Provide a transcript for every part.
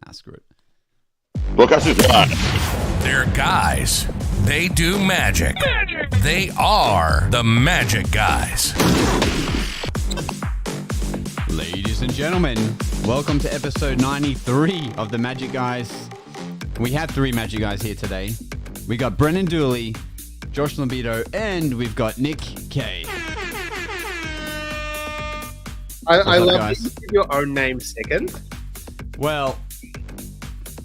Nah, screw it. Broadcast is live. They're guys. They do magic. They are the Magic Guys. Ladies and gentlemen, welcome to episode 93 of the Magic Guys. We have three Magic Guys here today. We got Brenden Dooley, Josh Lambito, and we've got Nick K. I love that you give your own name second. Well,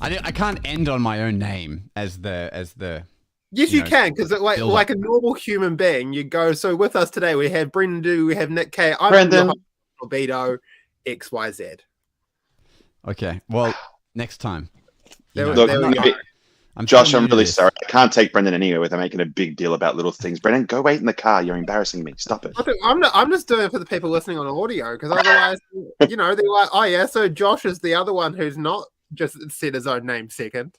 I can't end on my own name as the. Yes, you can, because like a normal human being, you go. So with us today, we have Brenden Dooley, we have Nick K. I'm Brenden. Lambito, XYZ. Okay, well, next time. Josh, I'm really sorry. I can't take Brenden anywhere without making a big deal about little things. Brenden, go wait in the car. You're embarrassing me. Stop it. I'm just doing it for the people listening on audio, because otherwise, they're like, oh yeah, so Josh is the other one who's not just said his own name second.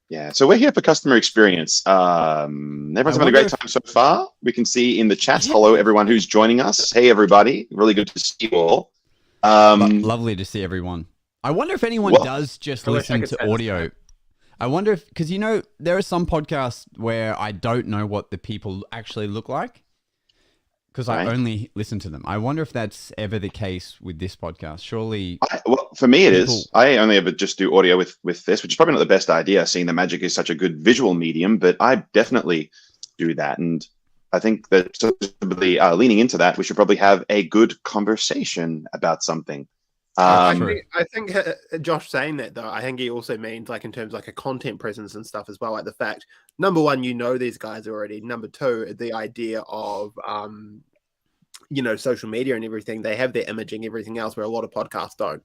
Yeah, so we're here for customer experience. Everyone's having a great time so far. We can see in the chat. Hello, everyone who's joining us. Hey, everybody. Really good to see you all. Lovely to see everyone. I wonder if anyone does just listen to audio. I wonder if, because there are some podcasts where I don't know what the people actually look like because I only listen to them. I wonder if that's ever the case with this podcast. Surely. For me, it is. I only ever just do audio with this, which is probably not the best idea, seeing that magic is such a good visual medium, but I definitely do that. And I think that leaning into that, we should probably have a good conversation about something. I think Josh saying that, though, I think he also means like in terms of like a content presence and stuff as well. Like the fact, number one, these guys already. Number two, the idea of, social media and everything. They have their imaging, everything else, where a lot of podcasts don't.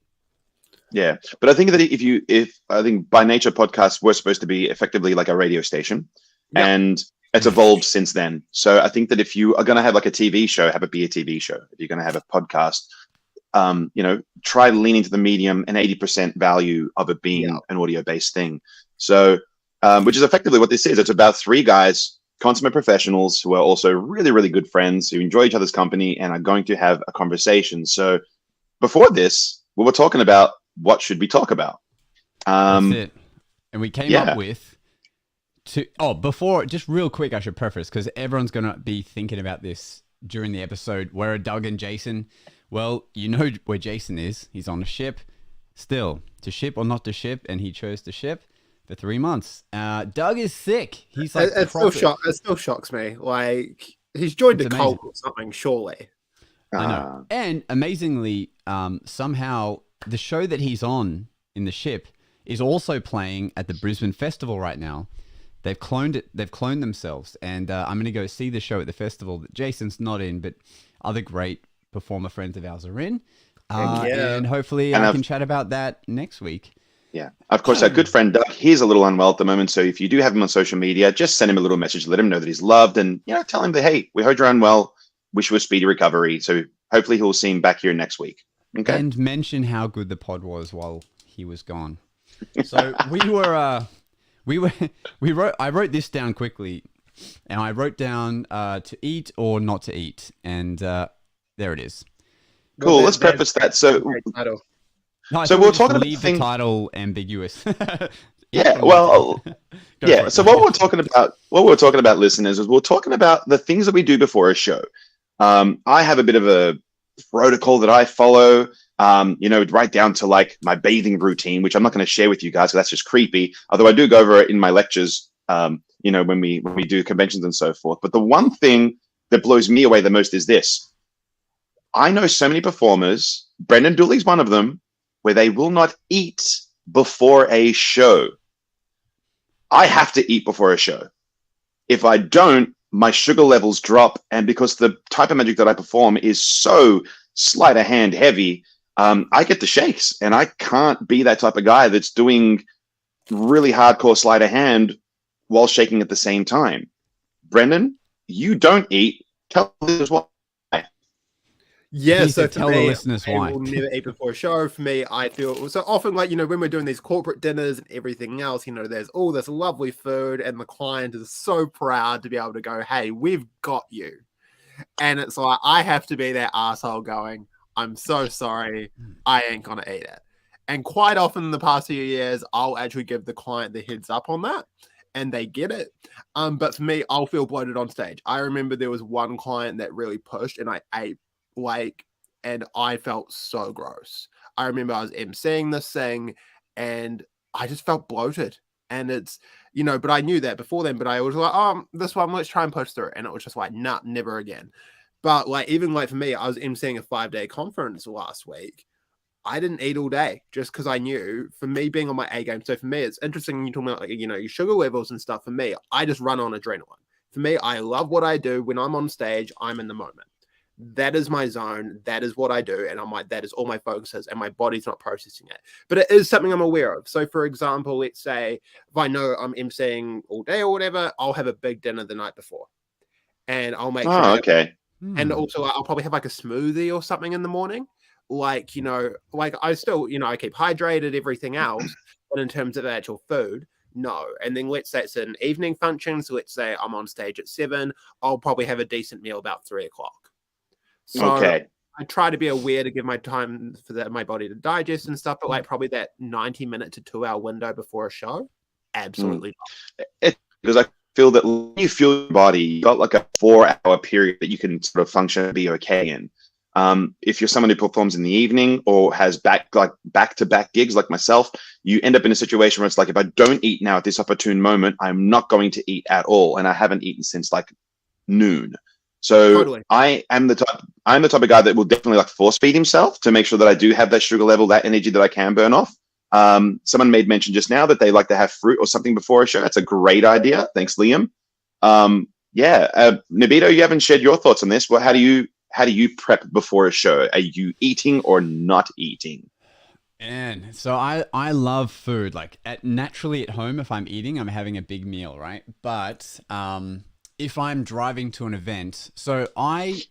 Yeah, but I think that if I think by nature podcasts were supposed to be effectively like a radio station, and it's evolved since then. So I think that if you are going to have like a TV show, have it be a TV show. If you're going to have a podcast, try leaning to the medium and 80% value of it being an audio-based thing. So, which is effectively what this is. It's about three guys, consummate professionals who are also really, really good friends who enjoy each other's company and are going to have a conversation. So before this, we were talking about what should we talk about. That's it. And we came up with before, just real quick, I should preface, because everyone's going to be thinking about this during the episode. Where are Doug and Jason? Well, you know where Jason is. He's on a ship still, to ship or not to ship, and he chose to ship for 3 months. Doug is sick. He's like, it still shocks me. Like, he's joined a cult or something, surely. I know. And amazingly, somehow the show that he's on in the ship is also playing at the Brisbane Festival right now. They've cloned it. They've cloned themselves, and I'm going to go see the show at the festival that Jason's not in, but other great performer friends of ours are in. And hopefully I can chat about that next week. Yeah. Of course, our good friend Doug, he's a little unwell at the moment. So if you do have him on social media, just send him a little message, let him know that he's loved, and tell him that, hey, we heard you're unwell. Wish you a speedy recovery. So hopefully he'll see him back here next week. Okay. And mention how good the pod was while he was gone. So I wrote this down quickly, and I wrote down to eat or not to eat, and there it is. Cool. Let's preface that. So we're talking about the title ambiguous. Yeah. Well. Yeah. So what we're talking about, listeners, is we're talking about the things that we do before a show. I have a bit of a protocol that I follow. Right down to like my bathing routine, which I'm not going to share with you guys because that's just creepy. Although I do go over it in my lectures, when we do conventions and so forth. But the one thing that blows me away the most is this. I know so many performers, Brenden Dooley's one of them, where they will not eat before a show. I have to eat before a show. If I don't, my sugar levels drop. And because the type of magic that I perform is so sleight of hand heavy, I get the shakes, and I can't be that type of guy that's doing really hardcore sleight of hand while shaking at the same time. Brenden, you don't eat. Tell us why. Yeah, so tell the listeners why. I will never eat before a show. For me, I feel so often like, when we're doing these corporate dinners and everything else, there's all this lovely food and the client is so proud to be able to go, hey, we've got you. And it's like, I have to be that asshole going, I'm so sorry, I ain't gonna eat it. And quite often in the past few years, I'll actually give the client the heads up on that and they get it. But for me, I'll feel bloated on stage. I remember there was one client that really pushed and I ate like, and I felt so gross. I remember I was emceeing this thing and I just felt bloated. And it's, but I knew that before then, but I was like, oh, this one, let's try and push through. And it was just like, nah, never again. But like, even like for me, I was emceeing a 5-day conference last week. I didn't eat all day just because I knew for me being on my A game. So for me, it's interesting you talking about like, your sugar levels and stuff. For me, I just run on adrenaline. For me, I love what I do. When I'm on stage, I'm in the moment. That is my zone. That is what I do. And I'm like, that is all my focus is, and my body's not processing it. But it is something I'm aware of. So for example, let's say if I know I'm emceeing all day or whatever, I'll have a big dinner the night before. And I'll make sure. Okay. And also I'll probably have like a smoothie or something in the morning. Like, like I still, I keep hydrated, everything else. But in terms of actual food, no. And then let's say it's an evening function. So let's say I'm on stage at 7. I'll probably have a decent meal about 3 o'clock. So I try to be aware to give my time for my body to digest and stuff, but like probably that 90-minute to 2-hour window before a show, absolutely not. Because I feel that when you feel your body, you got like a 4-hour period that you can sort of function and be okay in. If you're someone who performs in the evening or has back-to-back gigs like myself, you end up in a situation where it's like, if I don't eat now at this opportune moment, I'm not going to eat at all, and I haven't eaten since like noon. So totally. I'm the type of guy that will definitely like force feed himself to make sure that I do have that sugar level, that energy that I can burn off. Someone made mention just now that they like to have fruit or something before a show. That's a great idea. Thanks, Liam. Nabito, you haven't shared your thoughts on this. Well, how do you prep before a show? Are you eating or not eating? And so I love food. Like naturally at home, if I'm eating, I'm having a big meal, right? But if I'm driving to an event, so I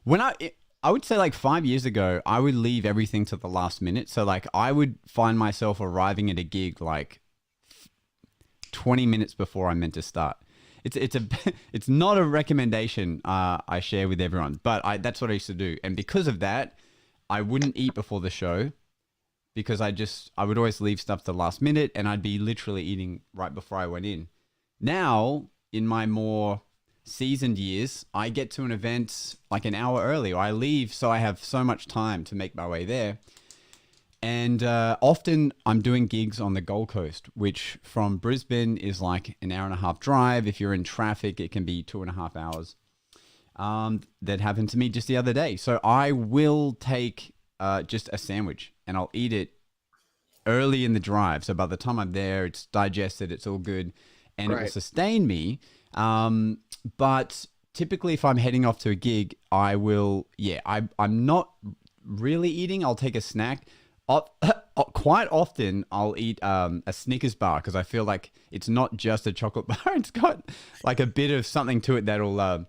would say like 5 years ago, I would leave everything to the last minute. So like I would find myself arriving at a gig like 20 minutes before I'm meant to start. It's not a recommendation I share with everyone, but that's what I used to do. And because of that, I wouldn't eat before the show because I would always leave stuff to the last minute and I'd be literally eating right before I went in. Now, in my more seasoned years, I get to an event like an hour early, or I leave so I have so much time to make my way there. And often I'm doing gigs on the Gold Coast, which from Brisbane is like an hour and a half drive. If you're in traffic, it can be 2.5 hours. That happened to me just the other day. So I will take just a sandwich and I'll eat it early in the drive. So by the time I'm there, it's digested, it's all good. And it will sustain me. But typically if I'm heading off to a gig, I will, I'm not really eating. I'll take a snack. Quite often I'll eat a Snickers bar because I feel like it's not just a chocolate bar. It's got like a bit of something to it that'll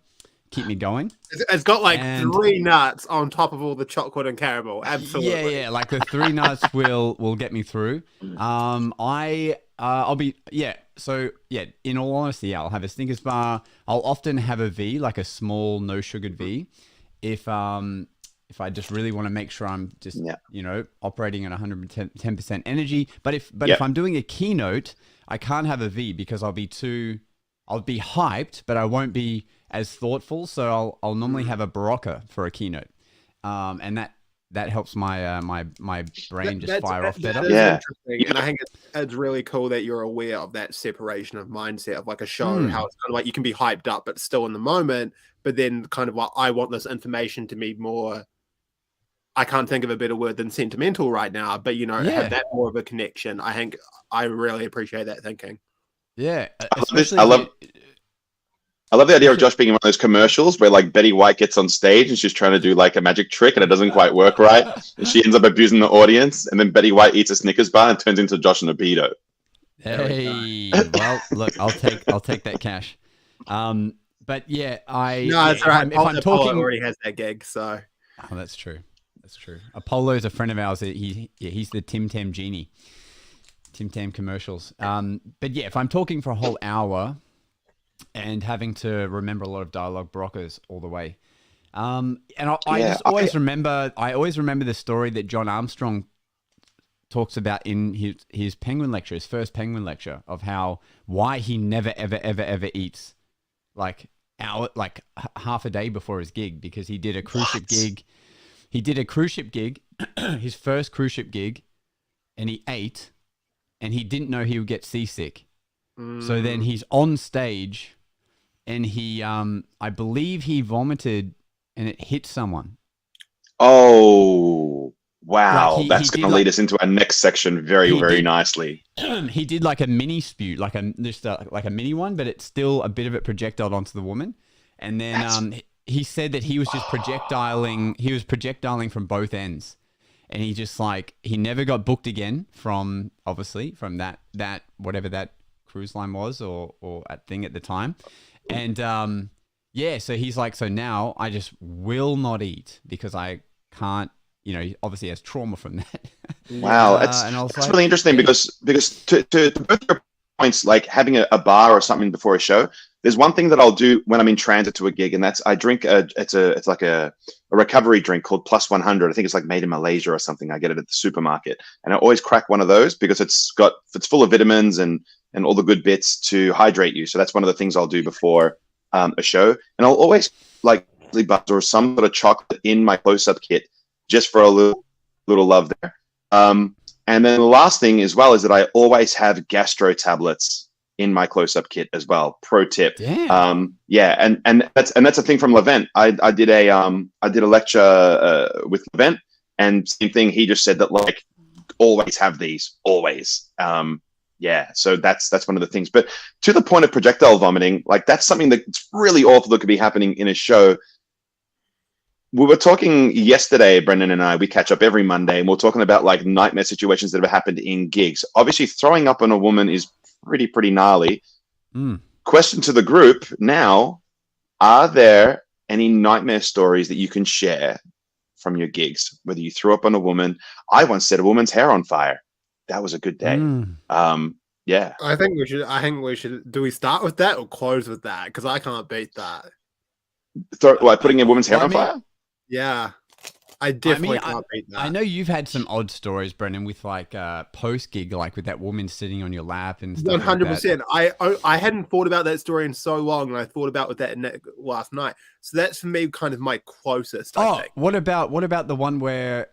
keep me going. It's got like 3 nuts on top of all the chocolate and caramel. Absolutely. Yeah. Like the 3 nuts will get me through. I'll be, in all honesty, I'll have a Snickers bar. I'll often have a V, like a small, no sugared V. If I just really want to make sure I'm just, operating at 110% energy. But if I'm doing a keynote, I can't have a V because I'll be hyped, but I won't be as thoughtful. So I'll normally have a Barocca for a keynote. And that helps my my brain just fire off better. Interesting. And I think it's really cool that you're aware of that separation of mindset of like a show, how it's kind of like you can be hyped up, but still in the moment, but then kind of like, I want this information to be more, I can't think of a better word than sentimental right now, but have that more of a connection. I think I really appreciate that thinking. Yeah. I love the idea of Josh being in one of those commercials where like Betty White gets on stage and she's trying to do like a magic trick and it doesn't quite work right. And she ends up abusing the audience, and then Betty White eats a Snickers bar and turns into Josh and Abito. Hey, well, look, I'll take that cash. But yeah, that's all right. If I'm talking, already has that gig, so. Oh, that's true. That's true. Apollo's a friend of ours. He's the Tim Tam genie. Tim Tam commercials. But yeah, if I'm talking for a whole hour and having to remember a lot of dialogue, Baroccas all the way. And I always remember the story that John Armstrong talks about in his penguin lecture, his first penguin lecture, of why he never ever eats like half a day before his gig, because he did a cruise ship gig. He did a cruise ship gig, his first cruise ship gig, and he ate, and he didn't know he would get seasick. So then he's on stage, and he, I believe he vomited, and it hit someone. Oh, wow. Like That's going to lead us into our next section very nicely. He did like a mini spew, like a mini one, but it's still a bit of it projectiled onto the woman. And then he said that he was just projectiling. He was projectiling from both ends, and he just he never got booked again from that whatever that cruise line was or a thing at the time. And so he's like, so now I just will not eat because I can't. He obviously has trauma from that. Wow, that's really interesting because to both your points, like having a bar or something before a show, there's one thing that I'll do when I'm in transit to a gig, and that's I drink it's like a recovery drink called Plus 100. I think it's like made in Malaysia or something. I get it at the supermarket, and I always crack one of those because it's full of vitamins and all the good bits to hydrate you. So that's one of the things I'll do before a show, and I'll always like butter or some sort of chocolate in my close-up kit, just for a little love there. And then the last thing as well is that I always have gastro tablets in my close-up kit as well. Pro tip. Damn. And that's a thing from Levent. I did a lecture with Levent, and same thing. He just said that like always have these, always. So that's one of the things. But to the point of projectile vomiting, like that's something that's really awful that could be happening in a show. We were talking yesterday, Brenden and I, we catch up every Monday, and we're talking about like nightmare situations that have happened in gigs. Obviously, throwing up on a woman is pretty gnarly. Question to the group now, are there any nightmare stories that you can share from your gigs, whether you threw up on a woman? I once set a woman's hair on fire. That was a good day. Yeah. I think we should, do we start with that or close with that? Because I can't beat that. Putting a woman's hair on fire? Yeah, I definitely can't beat that. I know you've had some odd stories, Brenden, with like post gig, like with that woman sitting on your lap and stuff. 100%. I hadn't thought about that story in so long, and I thought about with that last night. So that's for me kind of my closest. I think. What about the one where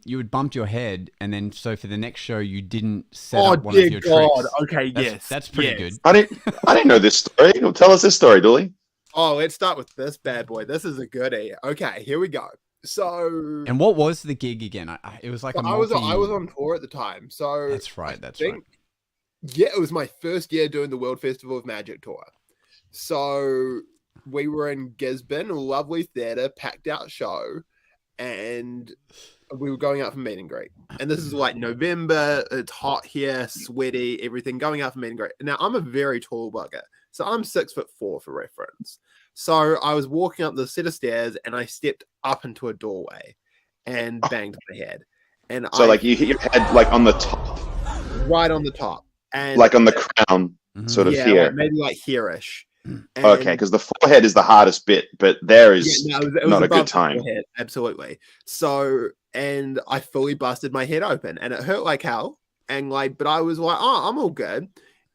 you had bumped your head, and then so for the next show you didn't set up one of your tricks? Okay, that's pretty good. I didn't know this story. Tell us this story, Dooley. Oh, let's start with this bad boy. This is a goodie. Okay, here we go. So, and what was the gig again? It was like I was on tour at the time. So that's right. Yeah, it was my first year doing the World Festival of Magic tour. So we were in Gisborne, a lovely theater, packed out show, and we were going out for meet and greet. And this is like November. It's hot here, sweaty, everything. Going out for meet and greet. Now I'm a very tall bugger. So I'm 6'4" for reference. So I was walking up the set of stairs, and I stepped up into a doorway and banged my head. And like you hit your head like on the top, right on the top, and like on the crown, sort of here, like maybe like here-ish. Okay, because the forehead is the hardest bit, but there is it was not a good time. Forehead, absolutely. So, and I fully busted my head open, and it hurt like hell. And but I was like, oh, I'm all good.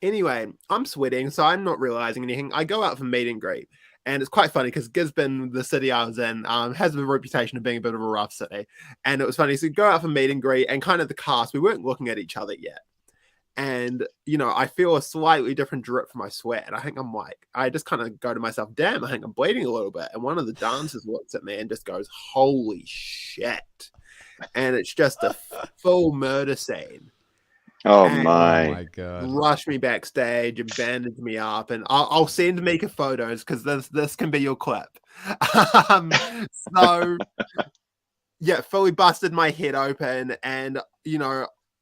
Anyway, I'm sweating, so I'm not realizing anything. I go out for meet and greet, and it's quite funny because Gisborne, the city I was in, has a reputation of being a bit of a rough city. And it was funny. So go out for meet and greet, and kind of the cast, we weren't looking at each other yet. And, I feel a slightly different drip from my sweat. And I think I just kind of go to myself, damn, I think I'm bleeding a little bit. And one of the dancers looks at me and just goes, holy shit. And it's just a full murder scene. Oh my God. Rush me backstage and bandage me up, and I'll send Mika photos because this can be your clip. So yeah, fully busted my head open, and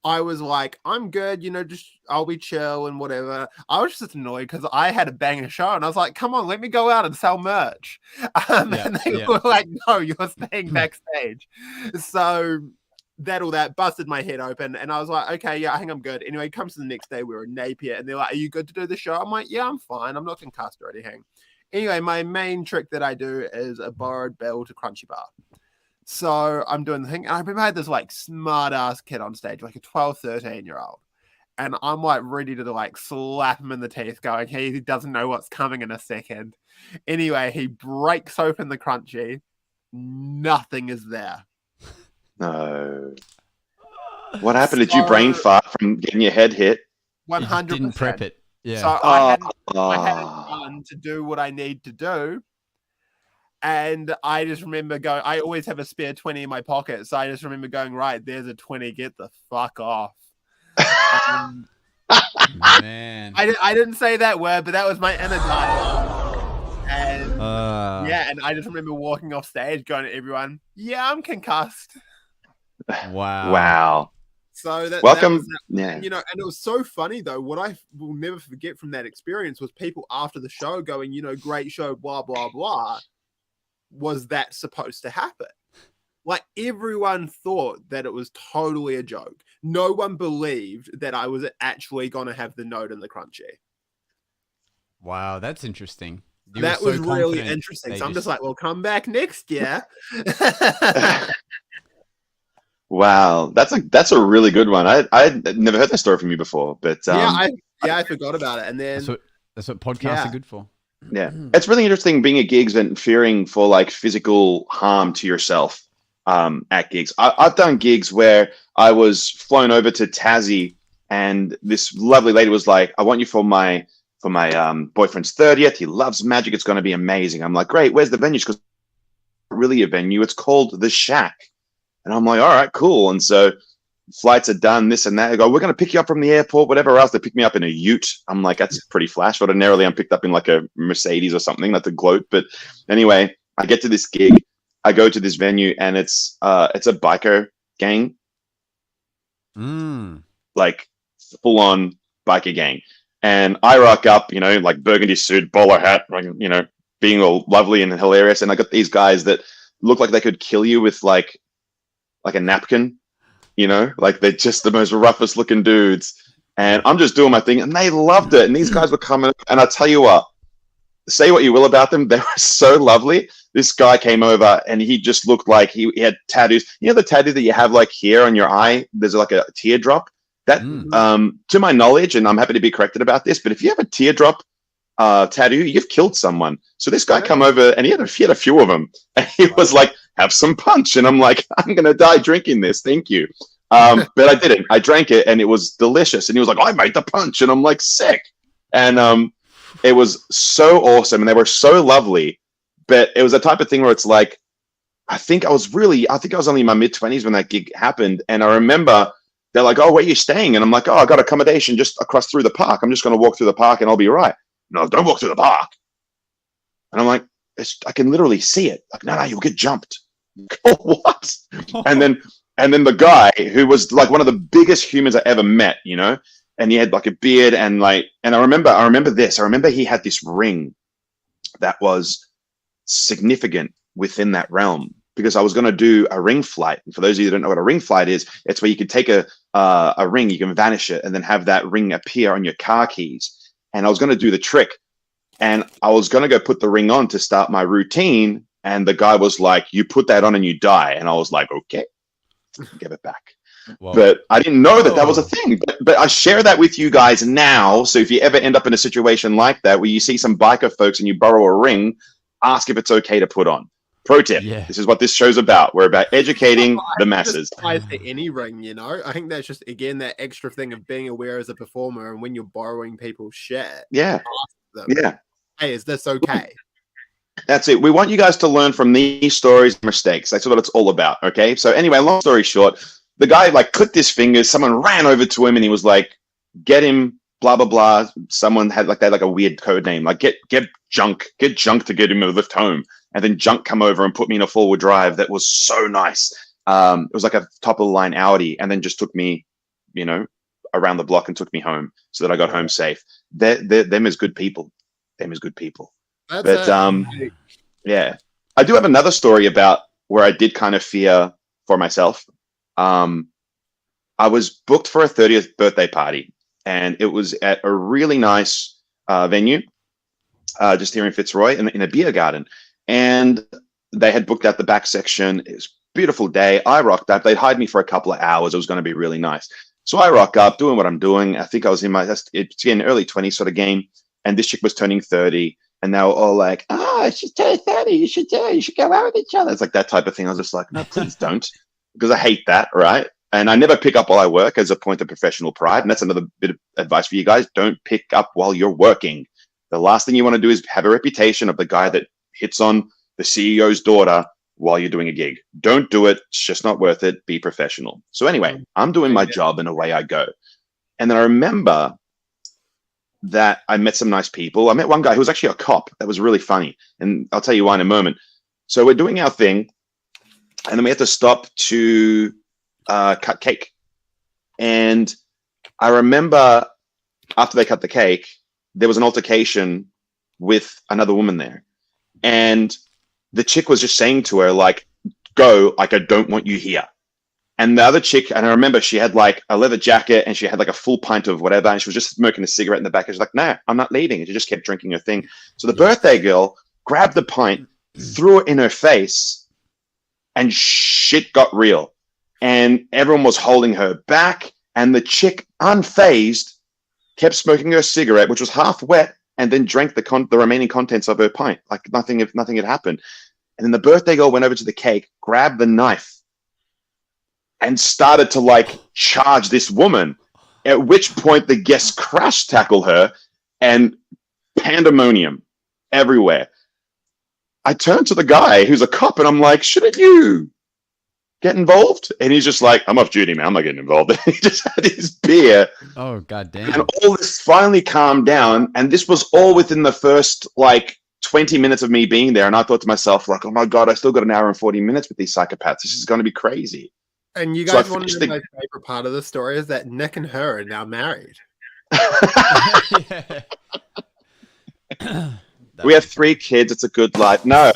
I was like, I'm good, just I'll be chill and whatever. I was just annoyed because I had a banger show, and I was like, come on, let me go out and sell merch. And they were like, no, you're staying backstage. So that busted my head open, and I was like, okay, yeah, I think I'm good. Anyway, it comes to the next day, we were in Napier, and they're like, are you good to do the show? I'm like, yeah, I'm fine. I'm not concussed or anything. Anyway, my main trick that I do is a borrowed bell to Crunchy Bar. So I'm doing the thing. And I remember I had this like smart ass kid on stage, like a 12, 13-year-old. And I'm like ready to like slap him in the teeth, going, he doesn't know what's coming in a second. Anyway, he breaks open the crunchy. Nothing is there. No. What happened? Did you brain fart from getting your head hit? 100%. Didn't prep it. Yeah. So I hadn't done to do what I need to do. And I just remember going, I always have a spare 20 in my pocket. So I just remember going, right, there's a 20, get the fuck off. Man. I didn't say that word, but that was my inner dialogue. And and I just remember walking off stage going to everyone, yeah, I'm concussed. Wow. So welcome. And it was so funny though. What I will never forget from that experience was people after the show going, great show, blah, blah, blah. Was that supposed to happen? Like everyone thought that it was totally a joke. No one believed that I was actually going to have the note in the crunchy. Wow, that's interesting. That was really interesting. So I'm just like, well, come back next year. Wow, that's a really good one. I'd never heard that story from you before, but I forgot about it, and then that's what podcasts are good for. Yeah, it's really interesting being at gigs and fearing for like physical harm to yourself at gigs. I've done gigs where I was flown over to Tassie, and this lovely lady was like, "I want you for my boyfriend's 30th. He loves magic. It's going to be amazing." I'm like, "Great, where's the venue?" She goes, "Really a venue? It's called The Shack." And I'm like, "All right, cool." And so flights are done, this and that. They go, "We're going to pick you up from the airport, whatever else." They pick me up in a ute. I'm like, that's pretty flash. Ordinarily, I'm picked up in like a Mercedes or something, not the gloat. But anyway, I get to this gig. I go to this venue, and it's a biker gang. Like full-on biker gang. And I rock up, like burgundy suit, bowler hat, being all lovely and hilarious. And I got these guys that look like they could kill you with like a napkin, like they're just the most roughest looking dudes. And I'm just doing my thing, and they loved it. And these guys were coming, and I tell you what, say what you will about them, they were so lovely. This guy came over, and he just looked like he had tattoos. The tattoo that you have like here on your eye, there's like a teardrop. That, to my knowledge, and I'm happy to be corrected about this, but if you have a teardrop tattoo, you've killed someone. So this guy come over, and he had a few of them, and he was like, "Have some punch," and I'm like, "I'm gonna die drinking this, thank you." But I didn't. I drank it, and it was delicious. And he was like, "I made the punch," and I'm like, "Sick." And it was so awesome, and they were so lovely. But it was a type of thing where it's like, I think I was only in my mid-20s when that gig happened, and I remember they're like, "Oh, where are you staying?" And I'm like, "Oh, I got accommodation just across through the park. I'm just going to walk through the park and I'll be right." "No, don't walk through the park." And I'm like, I can literally see it. Like, "No, you'll get jumped." Oh, what? And then the guy who was like one of the biggest humans I ever met, and he had like a beard and I remember this. I remember he had this ring that was significant within that realm, because I was going to do a ring flight. And for those of you that don't know what a ring flight is, it's where you can take a ring, you can vanish it, and then have that ring appear on your car keys. And I was going to do the trick, and I was going to go put the ring on to start my routine. And the guy was like, "You put that on and you die." And I was like, "Okay, give it back." Whoa. But I didn't know that was a thing. But I share that with you guys now. So if you ever end up in a situation like that, where you see some biker folks and you borrow a ring, ask if it's okay to put on. Pro tip. Yeah. This is what this show's about. We're about educating the masses. It applies to any ring, I think that's just, again, that extra thing of being aware as a performer, and when you're borrowing people's shit. Yeah. Ask them, "Hey, is this okay?" That's it. We want you guys to learn from these stories and mistakes. That's what it's all about. Okay. So anyway, long story short, the guy like clicked his fingers. Someone ran over to him, and he was like, "Get him, blah, blah, blah." Someone had like a weird code name, like get junk to get him a lift home. And then Junk come over and put me in a forward drive that was so nice. It was like a top of the line Audi, and then just took me, around the block and took me home so that I got home safe. Them is good people. Yeah, I do have another story about where I did kind of fear for myself. I was booked for a 30th birthday party, and it was at a really nice venue, just here in Fitzroy, in a beer garden. And they had booked out the back section. It was beautiful day. I rocked up. They'd hide me for a couple of hours. It was going to be really nice. So I rock up, doing what I'm doing. I think I was in my, it's an early 20s sort of game. And this chick was turning 30. And they were all like, she's turning 30. You should go out with each other. It's like that type of thing. I was just like, no, please don't. Because I hate that, right? And I never pick up while I work as a point of professional pride. And that's another bit of advice for you guys. Don't pick up while you're working. The last thing you want to do is have a reputation of the guy that hits on the CEO's daughter while you're doing a gig. Don't do it. It's just not worth it. Be professional. So anyway, I'm doing my job and away I go. And then I remember that I met some nice people. I met one guy who was actually a cop. That was really funny. And I'll tell you why in a moment. So we're doing our thing. And then we had to stop to cut cake. And I remember after they cut the cake, there was an altercation with another woman there. And the chick was just saying to her, like, go, like, I don't want you here. And the other chick, and I remember she had like a leather jacket and she had like a full pint of whatever. And she was just smoking a cigarette in the back. And she's like, no, I'm not leaving. And she just kept drinking her thing. So the birthday girl grabbed the pint, threw it in her face, and shit got real. And everyone was holding her back. And the chick, unfazed, kept smoking her cigarette, which was half wet, and then drank the remaining contents of her pint. Like nothing had happened. And then the birthday girl went over to the cake, grabbed the knife, and started to like charge this woman. At which point the guests crash tackle her and pandemonium everywhere. I turned to the guy who's a cop and I'm like, shouldn't you get involved? And he's just like, I'm off duty, man. I'm not getting involved. And he just had his beer. Oh, goddamn. And all this finally calmed down. And this was all within the first like 20 minutes of me being there. And I thought to myself, like, oh my God, I still got an hour and 40 minutes with these psychopaths. This is going to be crazy. And you guys want to know my favorite part of the story is that Nick and her are now married. We have 3 kids. It's a good life. No,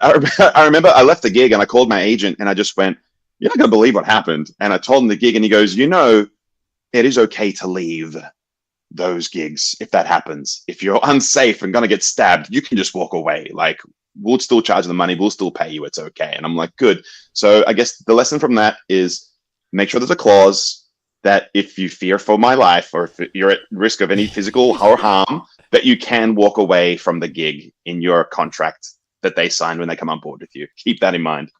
I remember I left the gig and I called my agent and I just went, you're not going to believe what happened. And I told him the gig and he goes, you know, it is okay to leave those gigs if that happens. If you're unsafe and going to get stabbed, you can just walk away. Like, we'll still charge the money. We'll still pay you. It's okay. And I'm like, good. So I guess the lesson from that is make sure there's a clause that if you fear for my life or if you're at risk of any physical or harm, that you can walk away from the gig in your contract that they sign when they come on board with you. Keep that in mind.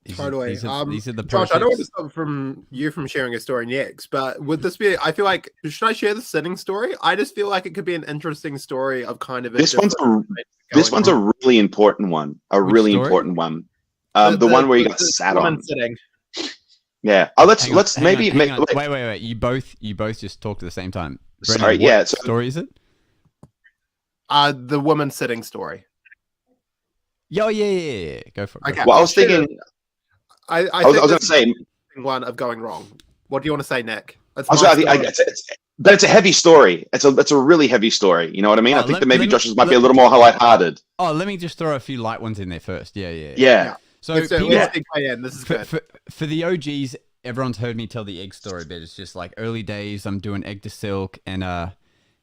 Totally. These are the Josh, I don't want to stop from sharing a story next, but would this be, I feel like, should I share the sitting story? I just feel like it could be an interesting story of kind of this one's a really important one. Important one. The one where you got sat on. Sitting. Yeah. Oh, let's hang on. Wait. You both just talked at the same time. Sorry. Brenden, yeah. What story is it? The woman sitting story. Yeah. Go for it. Okay. Well, I was thinking. I was going to say one of going wrong. What do you want to say, Nick? But it's a heavy story. It's a really heavy story. You know what I mean? I think that maybe Josh's might be a little more lighthearted. Oh, let me just throw a few light ones in there first. Yeah. So let's dig right in. This is good. For the OGs, everyone's heard me tell the egg story, but it's just like early days. I'm doing egg to silk, and I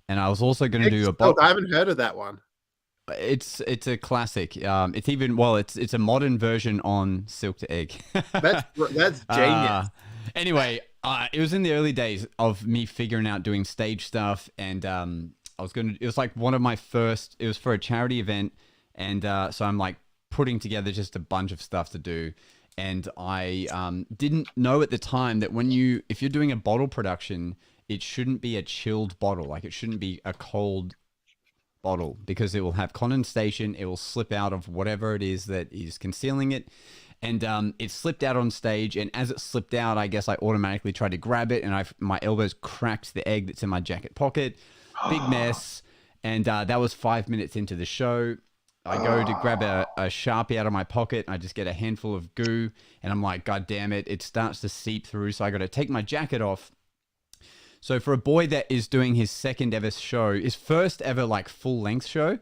was also going to do a box. I haven't heard of that one. It's a classic. It's a modern version on silk to egg. That's genius. Anyway, it was in the early days of me figuring out doing stage stuff, and it was like one of my first. It was for a charity event, and so I'm like putting together just a bunch of stuff to do, and I didn't know at the time that if you're doing a bottle production, it shouldn't be a chilled bottle. Like it shouldn't be a cold bottle because it will have condensation. It will slip out of whatever it is that is concealing it. And it slipped out on stage. And as it slipped out, I guess I automatically tried to grab it. And my elbows cracked the egg that's in my jacket pocket. Big mess. And that was 5 minutes into the show. I go to grab a Sharpie out of my pocket. And I just get a handful of goo. And I'm like, God damn it. It starts to seep through. So I got to take my jacket off. So for a boy that is doing his second ever show, his first ever like full length show,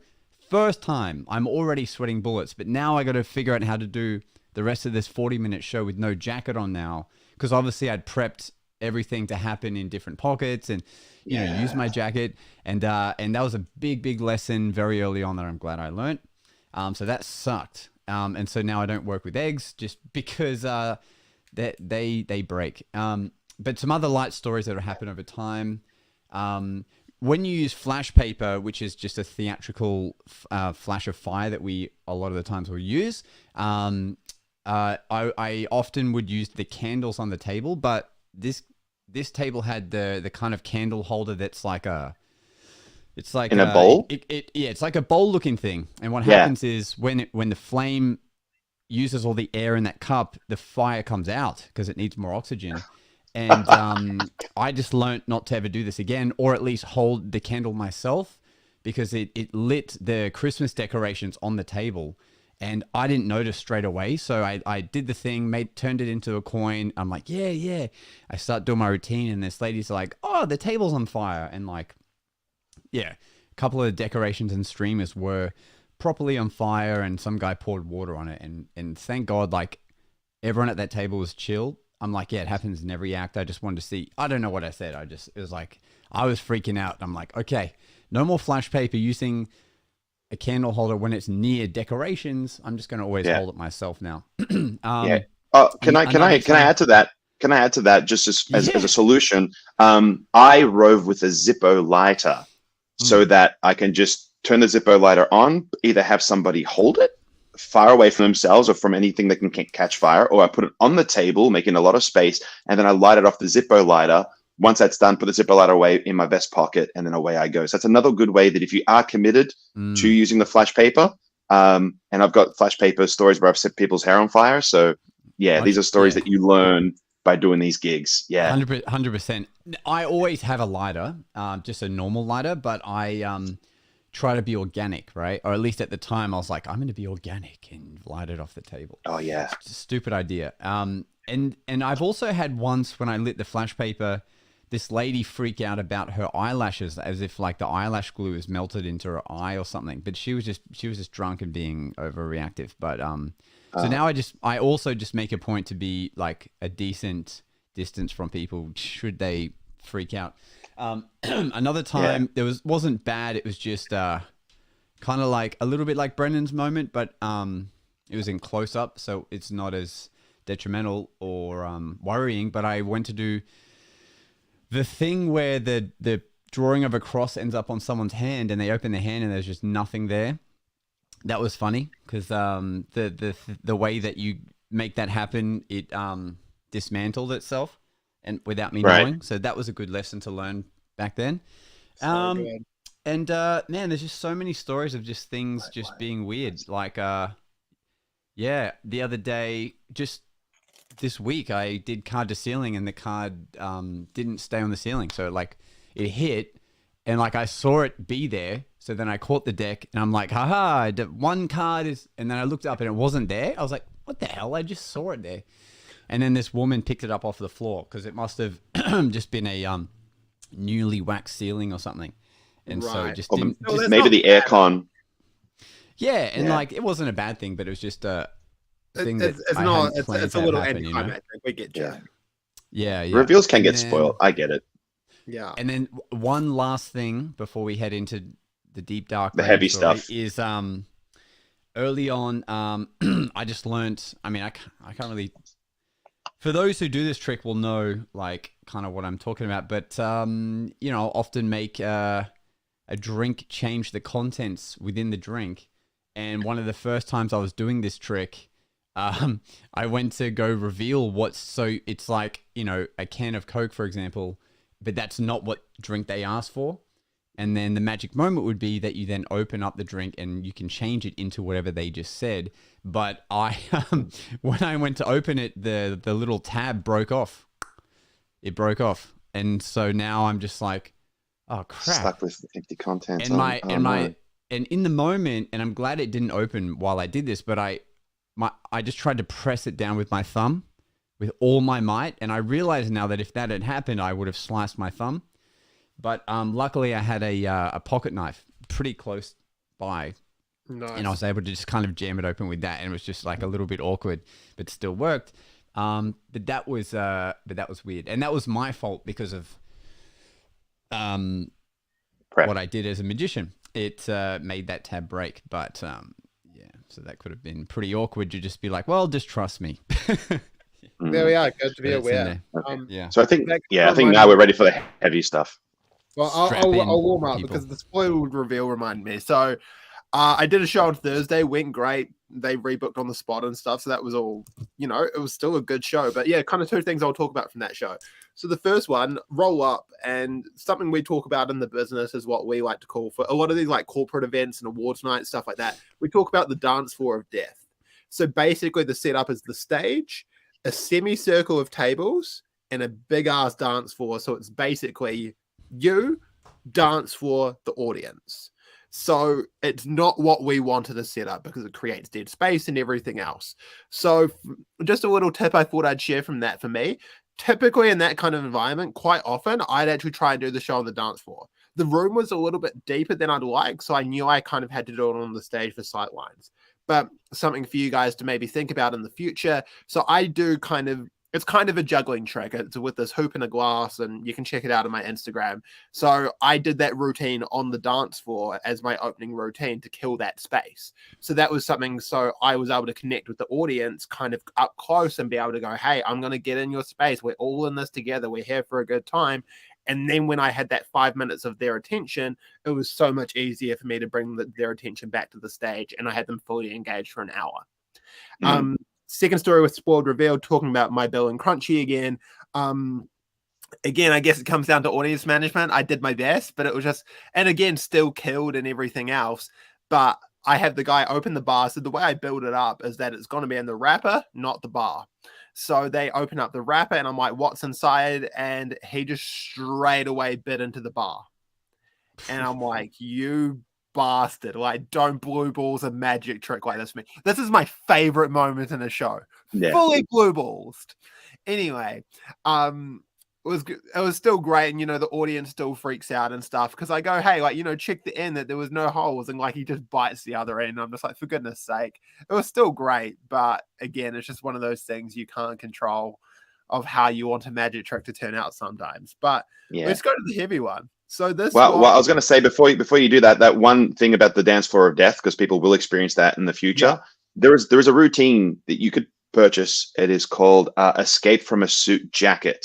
first time, I'm already sweating bullets. But now I got to figure out how to do the rest of this 40-minute show with no jacket on now. Because obviously I'd prepped everything to happen in different pockets and use my jacket. And that was a big lesson very early on that I'm glad I learned. So that sucked. And so now I don't work with eggs just because they break. But some other light stories that have happened over time. When you use flash paper, which is just a theatrical flash of fire that we a lot of the times will use, I often would use the candles on the table, but this table had the kind of candle holder that's like it's like in a bowl. It's like a bowl looking thing. And what happens is when the flame uses all the air in that cup, the fire comes out because it needs more oxygen. And I just learned not to ever do this again, or at least hold the candle myself, because it lit the Christmas decorations on the table. And I didn't notice straight away. So I did the thing, turned it into a coin. I'm like, yeah. I start doing my routine, and this lady's like, oh, the table's on fire. And like, yeah, a couple of the decorations and streamers were properly on fire, and some guy poured water on it. And thank God, like, everyone at that table was chill. I'm like, yeah, it happens in every act. I just wanted to see. I don't know what I said. It was like, I was freaking out. I'm like, okay, no more flash paper using a candle holder when it's near decorations. I'm just going to always hold it myself now. Can I add to that? Can I add to that just as a solution? I rove with a Zippo lighter so that I can just turn the Zippo lighter on, either have somebody hold it far away from themselves or from anything that can catch fire, or I put it on the table, making a lot of space, and then I light it off the Zippo lighter. Once that's done, put the Zippo lighter away in my vest pocket, and then away I go. So that's another good way that if you are committed to using the flash paper, and I've got flash paper stories where I've set people's hair on fire. So yeah, these are stories that you learn by doing these gigs. Yeah. 100%. I always have a lighter, just a normal lighter, but I try to be organic, right? Or at least at the time I was like, I'm going to be organic and light it off the table. Oh yeah. It's a stupid idea. And I've also had once when I lit the flash paper, this lady freak out about her eyelashes as if like the eyelash glue is melted into her eye or something. But she was just drunk and being overreactive. But so now I also just make a point to be like a decent distance from people should they freak out. Another time there wasn't bad. It was just kind of like a little bit like Brendan's moment, but it was in close up, so it's not as detrimental or worrying. But I went to do the thing where the drawing of a cross ends up on someone's hand, and they open their hand and there's just nothing there. That was funny because the way that you make that happen, it dismantled itself. And without me knowing, so that was a good lesson to learn back then. Man, there's just so many stories of just things just being weird. Like, the other day, just this week, I did card to ceiling, and the card didn't stay on the ceiling, so like it hit, and like I saw it be there. So then I caught the deck, and I'm like, haha, one card is, and then I looked up, and it wasn't there. I was like, what the hell? I just saw it there. And then this woman picked it up off the floor because it must have just been a newly waxed ceiling or something. And so it just didn't... Just maybe the aircon. Yeah, and like it wasn't a bad thing, but it was just a thing that it's a little anticlimactic. We get you. Yeah. Reveals can get spoiled. I get it. Yeah. And then one last thing before we head into the deep dark... The heavy stuff. ...is early on, I just learned... I mean, I can't really... For those who do this trick will know like kind of what I'm talking about, but I'll often make a drink change the contents within the drink. And one of the first times I was doing this trick, I went to go reveal it's like, a can of Coke, for example, but that's not what drink they asked for. And then the magic moment would be that you then open up the drink and you can change it into whatever they just said. But when I went to open it, the little tab broke off. It broke off. And so now I'm just like, oh crap. Stuck with empty contents. And in the moment, and I'm glad it didn't open while I did this, but I just tried to press it down with my thumb with all my might. And I realize now that if that had happened, I would have sliced my thumb. But luckily, I had a pocket knife pretty close by, and I was able to just kind of jam it open with that, and it was just like a little bit awkward, but still worked. But that was weird, and that was my fault because of what I did as a magician. It made that tab break, but So that could have been pretty awkward. You just be like, well, just trust me. There we are. Good to be But it's in aware. Okay. Yeah. So I think That I think now we're ready for the heavy stuff. Well, Strap in, I'll warm up people. because the spoiled reveal reminded me. So I did a show on Thursday, went great. They rebooked on the spot and stuff. So that was all, it was still a good show. But yeah, kind of two things I'll talk about from that show. So the first one, roll up, and something we talk about in the business is what we like to call, for a lot of these like corporate events and awards nights, stuff like that. We talk about the dance floor of death. So basically the setup is the stage, a semicircle of tables, and a big ass dance floor. So it's basically you, dance floor, the audience. So it's not what we wanted to set up because it creates dead space and everything else. So just a little tip I thought I'd share from that for me. Typically in that kind of environment, quite often I'd actually try and do the show on the dance floor. The room was a little bit deeper than I'd like, so I knew I kind of had to do it on the stage for sight lines. But something for you guys to maybe think about in the future. So I do it's kind of a juggling trick. It's with this hoop and a glass, and you can check it out on my Instagram. So I did that routine on the dance floor as my opening routine to kill that space. So that was something, so I was able to connect with the audience kind of up close and be able to go, hey, I'm going to get in your space. We're all in this together. We're here for a good time. And then when I had that 5 minutes of their attention, it was so much easier for me to bring their attention back to the stage, and I had them fully engaged for an hour. Second story with spoiled reveal, talking about my Bill and Crunchy again. Again, I guess it comes down to audience management. I did my best, but it was just, and again, still killed and everything else. But I had the guy open the bar. So the way I build it up is that it's going to be in the wrapper, not the bar. So they open up the wrapper and I'm like, what's inside? And he just straight away bit into the bar. And I'm like, you bastard. Like, don't blue balls a magic trick like this for me. This is my favorite moment in a show. Yeah. Fully blue balls. Anyway, it was still great, and the audience still freaks out and stuff because I go, hey, like, check the end that there was no holes, and like he just bites the other end. I'm just like, for goodness sake. It was still great, but again, it's just one of those things you can't control of how you want a magic trick to turn out sometimes. But let's go to the heavy one. So this well, I was going to say before you do that one thing about the dance floor of death, because people will experience that in the future. Yeah. There is a routine that you could purchase. It is called Escape from a Suit Jacket.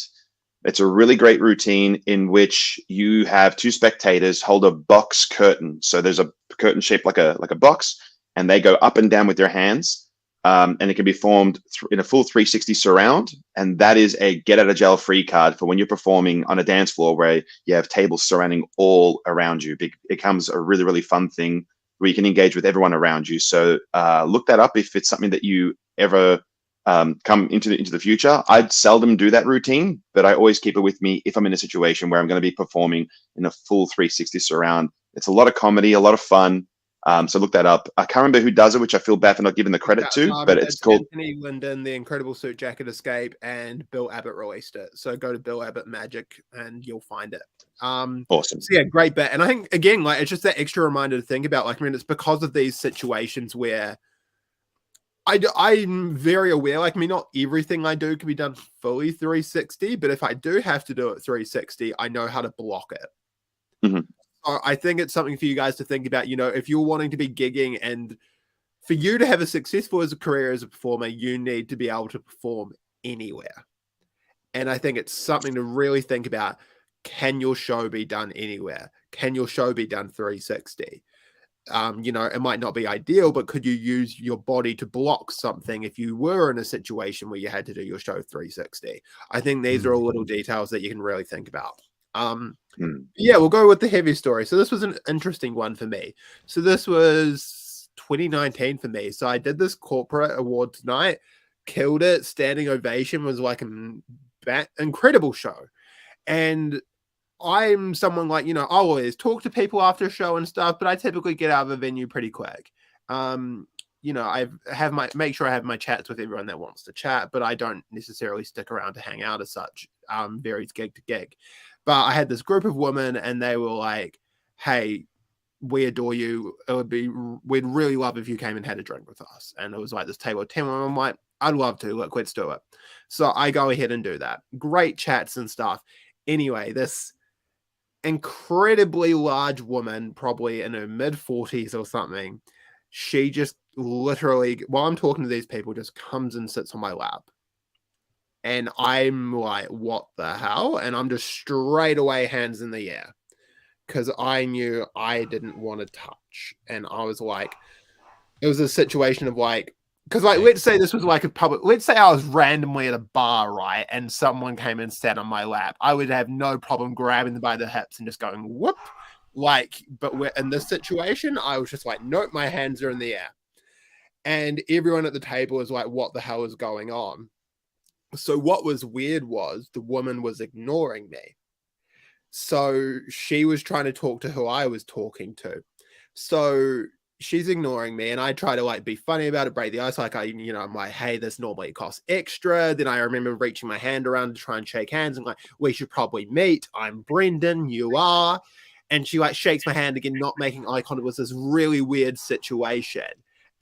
It's a really great routine in which you have two spectators hold a box curtain. So there's a curtain shaped like a box, and they go up and down with their hands. And it can be formed in a full 360 surround. And that is a get out of jail free card for when you're performing on a dance floor where you have tables surrounding all around you. It becomes a really, really fun thing where you can engage with everyone around you. So look that up if it's something that you ever come into the future. I'd seldom do that routine, but I always keep it with me if I'm in a situation where I'm going to be performing in a full 360 surround. It's a lot of comedy, a lot of fun. So look that up. I can't remember who does it, which I feel bad for not giving the credit to, but it's called Anthony Linden, The Incredible Suit Jacket Escape, and Bill Abbott released it. So go to Bill Abbott Magic and you'll find it. Awesome. So yeah, great bet. And I think again, like, it's just that extra reminder to think about. Like, I mean, it's because of these situations where I'm very aware. Like, I mean, not everything I do can be done fully 360, but if I do have to do it 360, I know how to block it. Mm-hmm. I think it's something for you guys to think about. If you're wanting to be gigging, and for you to have a successful as a career as a performer, you need to be able to perform anywhere. And I think it's something to really think about. Can your show be done anywhere? Can your show be done 360? It might not be ideal, but could you use your body to block something if you were in a situation where you had to do your show 360? I think these are all little details that you can really think about. Yeah, we'll go with the heavy story. So this was an interesting one for me. So this was 2019 for me. So I did this corporate awards night, killed it. Standing ovation, was like an incredible show. And I'm someone like, I always talk to people after a show and stuff, but I typically get out of a venue pretty quick. I make sure I have my chats with everyone that wants to chat, but I don't necessarily stick around to hang out as such. Varies gig to gig. But I had this group of women, and they were like, hey, we adore you. We'd really love if you came and had a drink with us. And it was like this table of 10 women. I'm like, I'd love to. Look, let's do it. So I go ahead and do that. Great chats and stuff. Anyway, this incredibly large woman, probably in her mid-40s or something, she just literally, while I'm talking to these people, just comes and sits on my lap. And I'm like, what the hell? And I'm just straight away hands in the air because I knew I didn't want to touch. And I was like, it was a situation of like, because like, let's say this was like a public, let's say I was randomly at a bar, right? And someone came and sat on my lap. I would have no problem grabbing them by the hips and just going, whoop. Like, but in this situation, I was just like, nope, my hands are in the air. And everyone at the table was like, what the hell is going on? So what was weird was the woman was ignoring me. So she was trying to talk to who I was talking to. So she's ignoring me, and I try to like be funny about it, break the ice. Like I'm like, hey, this normally costs extra. Then I remember reaching my hand around to try and shake hands and like, we should probably meet. I'm Brenden, you are. And she like shakes my hand again, not making eye contact. It was this really weird situation.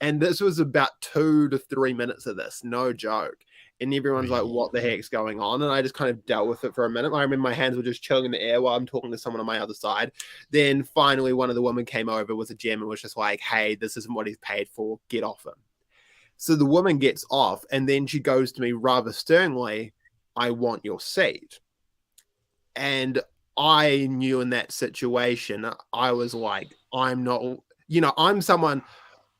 And this was about 2 to 3 minutes of this, no joke. And everyone's like, what the heck's going on? And I just kind of dealt with it for a minute. I remember my hands were just chilling in the air while I'm talking to someone on my other side. Then finally, one of the women came over with a gem and was just like, hey, this isn't what he's paid for. Get off him. So the woman gets off, and then she goes to me rather sternly, I want your seat. And I knew in that situation, I was like, I'm not, I'm someone...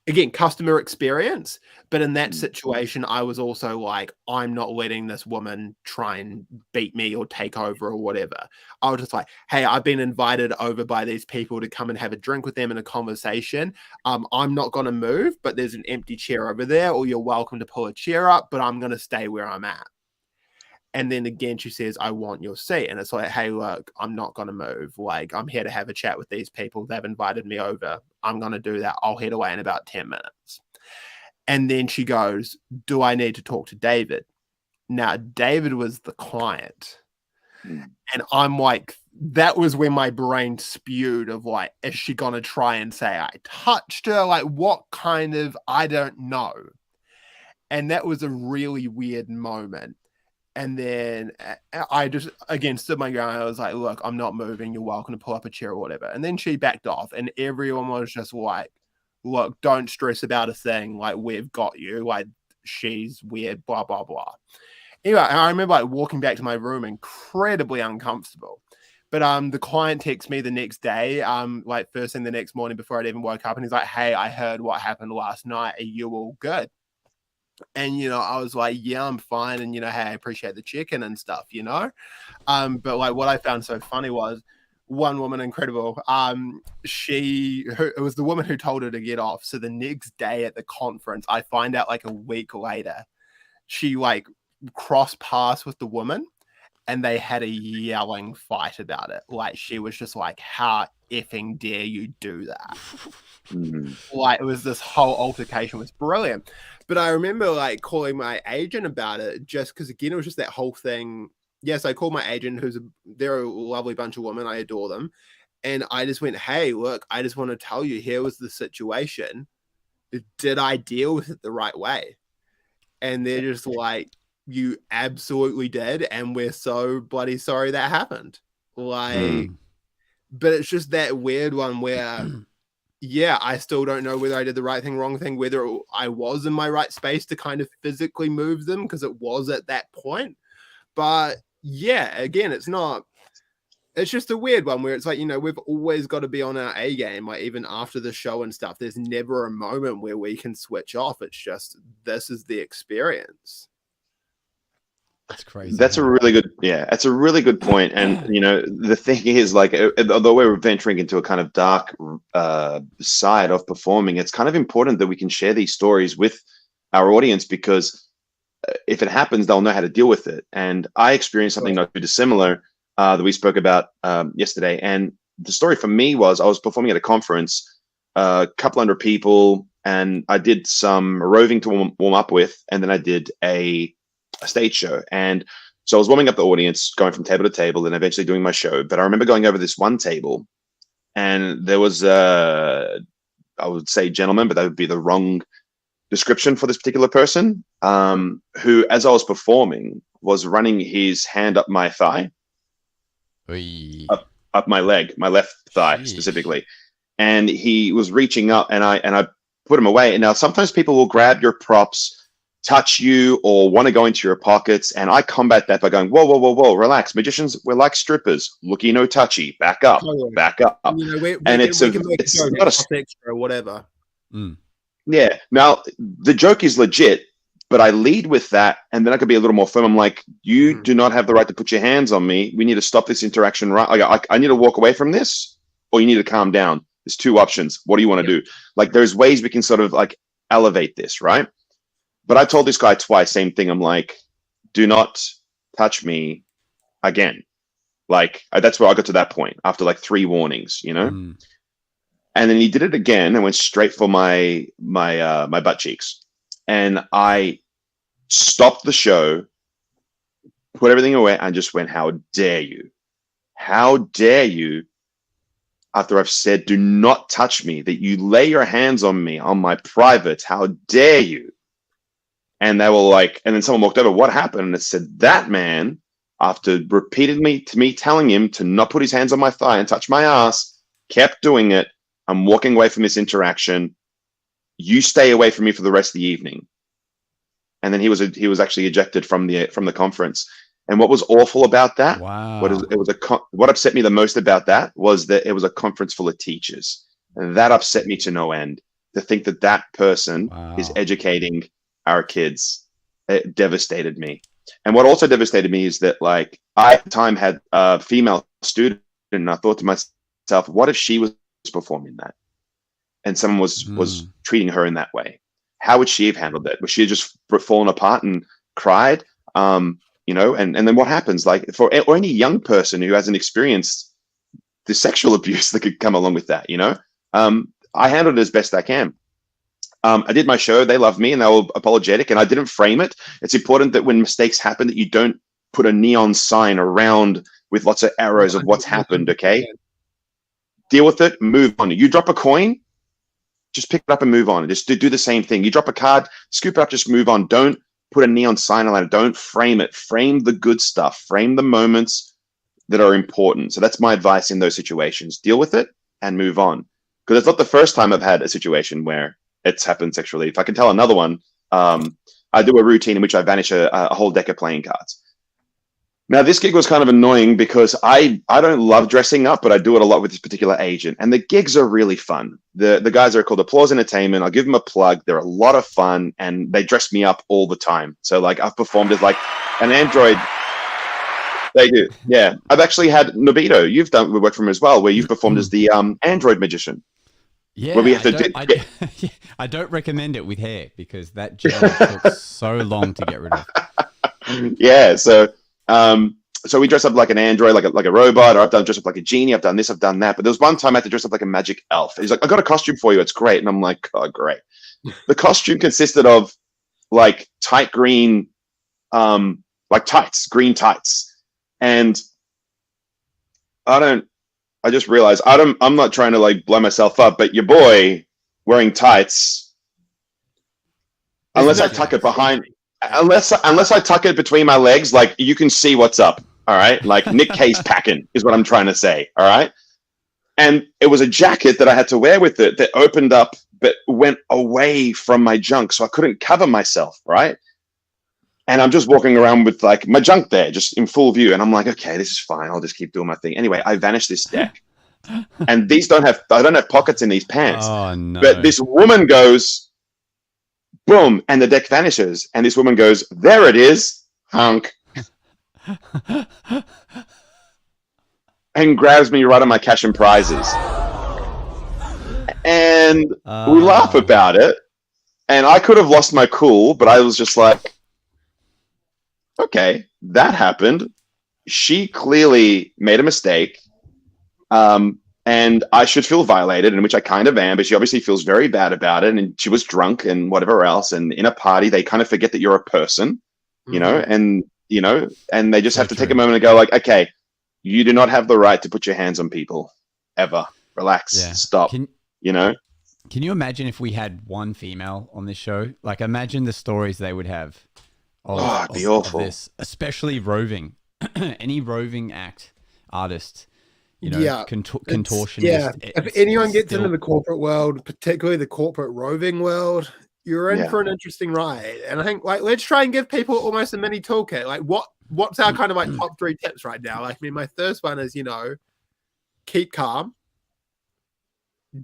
Again, customer experience. But in that situation, I was also like, I'm not letting this woman try and beat me or take over or whatever. I was just like, hey, I've been invited over by these people to come and have a drink with them in a conversation. I'm not going to move, but there's an empty chair over there, or you're welcome to pull a chair up, but I'm going to stay where I'm at. And then again, she says, I want your seat. And it's like, hey, look, I'm not going to move. Like, I'm here to have a chat with these people. They've invited me over. I'm going to do that. I'll head away in about 10 minutes. And then she goes, do I need to talk to David? Now, David was the client. And I'm like, that was when my brain spewed of like, is she going to try and say I touched her? Like, what kind of, I don't know. And that was a really weird moment. And then I just, again, stood my ground. I was like, look, I'm not moving. You're welcome to pull up a chair or whatever. And then she backed off, and everyone was just like, look, don't stress about a thing. Like, we've got you. Like, she's weird, blah, blah, blah. Anyway, I remember like walking back to my room, incredibly uncomfortable. But the client texted me the next day, like first thing the next morning before I'd even woke up. And he's like, hey, I heard what happened last night. Are you all good? And, I was like, yeah, I'm fine. And, hey, I appreciate the chicken and stuff, But like what I found so funny was one woman, incredible. It was the woman who told her to get off. So the next day at the conference, I find out like a week later, she like crossed paths with the woman and they had a yelling fight about it. Like she was just like, how effing dare you do that? Like it was this whole altercation. Was brilliant. But I remember like calling my agent about it just because, again, it was just that whole thing. Yes, I called my agent, they're a lovely bunch of women. I adore them. And I just went, hey, look, I just want to tell you, here was the situation. Did I deal with it the right way? And they're just like, you absolutely did. And we're so bloody sorry that happened. Like, but it's just that weird one where... Yeah, I still don't know whether I did the right thing, wrong thing, whether I was in my right space to kind of physically move them because it was at that point. But yeah, again, it's just a weird one where it's like, we've always got to be on our A game, like even after the show and stuff. There's never a moment where we can switch off. It's just, this is the experience. That's crazy. That's a really good point. And, the thing is, like, although we're venturing into a kind of dark side of performing, it's kind of important that we can share these stories with our audience because if it happens, they'll know how to deal with it. And I experienced something not too dissimilar that we spoke about yesterday. And the story for me was I was performing at a conference, a couple hundred people, and I did some roving to warm up with, and then I did a stage show. And so I was warming up the audience, going from table to table, and eventually doing my show. But I remember going over this one table, and there was I would say gentleman, but that would be the wrong description for this particular person, who, as I was performing, was running his hand up my thigh, up my leg, my left thigh specifically, and he was reaching up, and I put them away. And now sometimes people will grab your props, touch you, or want to go into your pockets. And I combat that by going, whoa, whoa, whoa, whoa, relax. Magicians, we're like strippers. Looky, no touchy. Back up, back up. We and can it's make it's a joke, not extra or whatever. Yeah. Now, the joke is legit, but I lead with that, and then I could be a little more firm. I'm like, you do not have the right to put your hands on me. We need to stop this interaction. Right? I need to walk away from this, or you need to calm down. There's two options. What do you want to do? Like, there's ways we can sort of like elevate this, right? But I told this guy twice, same thing. I'm like, do not touch me again. Like, that's where I got to that point after like 3 warnings, you know? And then he did it again and went straight for my butt cheeks. And I stopped the show, put everything away, and just went, how dare you? How dare you, after I've said, do not touch me, that you lay your hands on me, on my private, how dare you? And they were like, and then someone walked over, what happened? And it said, that man, after repeatedly to me telling him to not put his hands on my thigh and touch my ass, kept doing it. I'm walking away from this interaction. You stay away from me for the rest of the evening. And then he was actually ejected from the conference. And what was awful about that? Wow. What upset me the most about that was that it was a conference full of teachers, and that upset me to no end. To think that that person is educating our kids, it devastated me. And what also devastated me is that, like, I at the time had a female student, and I thought to myself, what if she was performing that, and someone was treating her in that way? How would she have handled that? Would she have just fallen apart and cried? You know, and then what happens? Like, or any young person who hasn't experienced the sexual abuse that could come along with that, you know? I handled it as best I can. I did my show. They loved me and they were apologetic, and I didn't frame it. It's important that when mistakes happen that you don't put a neon sign around with lots of arrows of what's happened, okay? Deal with it, move on. You drop a coin, just pick it up and move on. Just do the same thing. You drop a card, scoop it up, just move on. Don't put a neon sign on it. Don't frame it. Frame the good stuff. Frame the moments that are important. So that's my advice in those situations. Deal with it and move on. Because it's not the first time I've had a situation where it's happened sexually. If I can tell another one, I do a routine in which I vanish a whole deck of playing cards. Now, this gig was kind of annoying because I don't love dressing up, but I do it a lot with this particular agent. And the gigs are really fun. The guys are called Applause Entertainment. I'll give them a plug. They're a lot of fun, and they dress me up all the time. So, like, I've performed as, like, an android. They do, yeah. I've actually had Nobito. You've done work for him as well, where you've performed as the android magician. Yeah, where we have I don't recommend it with hair because that gel took so long to get rid of. Yeah, so we dress up like an android, like a robot, or I've done dress up like a genie. I've done this, I've done that. But there was one time I had to dress up like a magic elf. He's like, I got a costume for you. It's great. And I'm like, oh, great. The costume consisted of like tight green, like tights, green tights. And I just realized I'm not trying to like blow myself up, but your boy wearing tights, unless I tuck it behind, unless I tuck it between my legs, like you can see what's up. All right. Like Nick Cage packing is what I'm trying to say. All right. And it was a jacket that I had to wear with it that opened up, but went away from my junk. So I couldn't cover myself. Right. And I'm just walking around with like my junk there, just in full view. And I'm like, okay, this is fine. I'll just keep doing my thing. Anyway, I vanished this deck. And I don't have pockets in these pants. Oh, no. But this woman goes, boom, and the deck vanishes. And this woman goes, there it is, hunk. And grabs me right on my cash and prizes. And we laugh about it. And I could have lost my cool, but I was just like, okay, that happened. She clearly made a mistake. And I should feel violated, in which I kind of am, but she obviously feels very bad about it. And she was drunk and whatever else. And in a party, they kind of forget that you're a person, you know, and they just have to take a moment and go like, okay, you do not have the right to put your hands on people ever. Relax, stop, Can you imagine if we had one female on this show? Like, imagine the stories they would have. It'd be awful. This, especially roving, any roving artist. contortionist. Yeah, if anyone gets into the corporate world, particularly the corporate roving world, you're in for an interesting ride. And I think, like, let's try and give people almost a mini toolkit. Like, what's our kind of like top 3 tips right now? Like, I mean, my first one is, keep calm,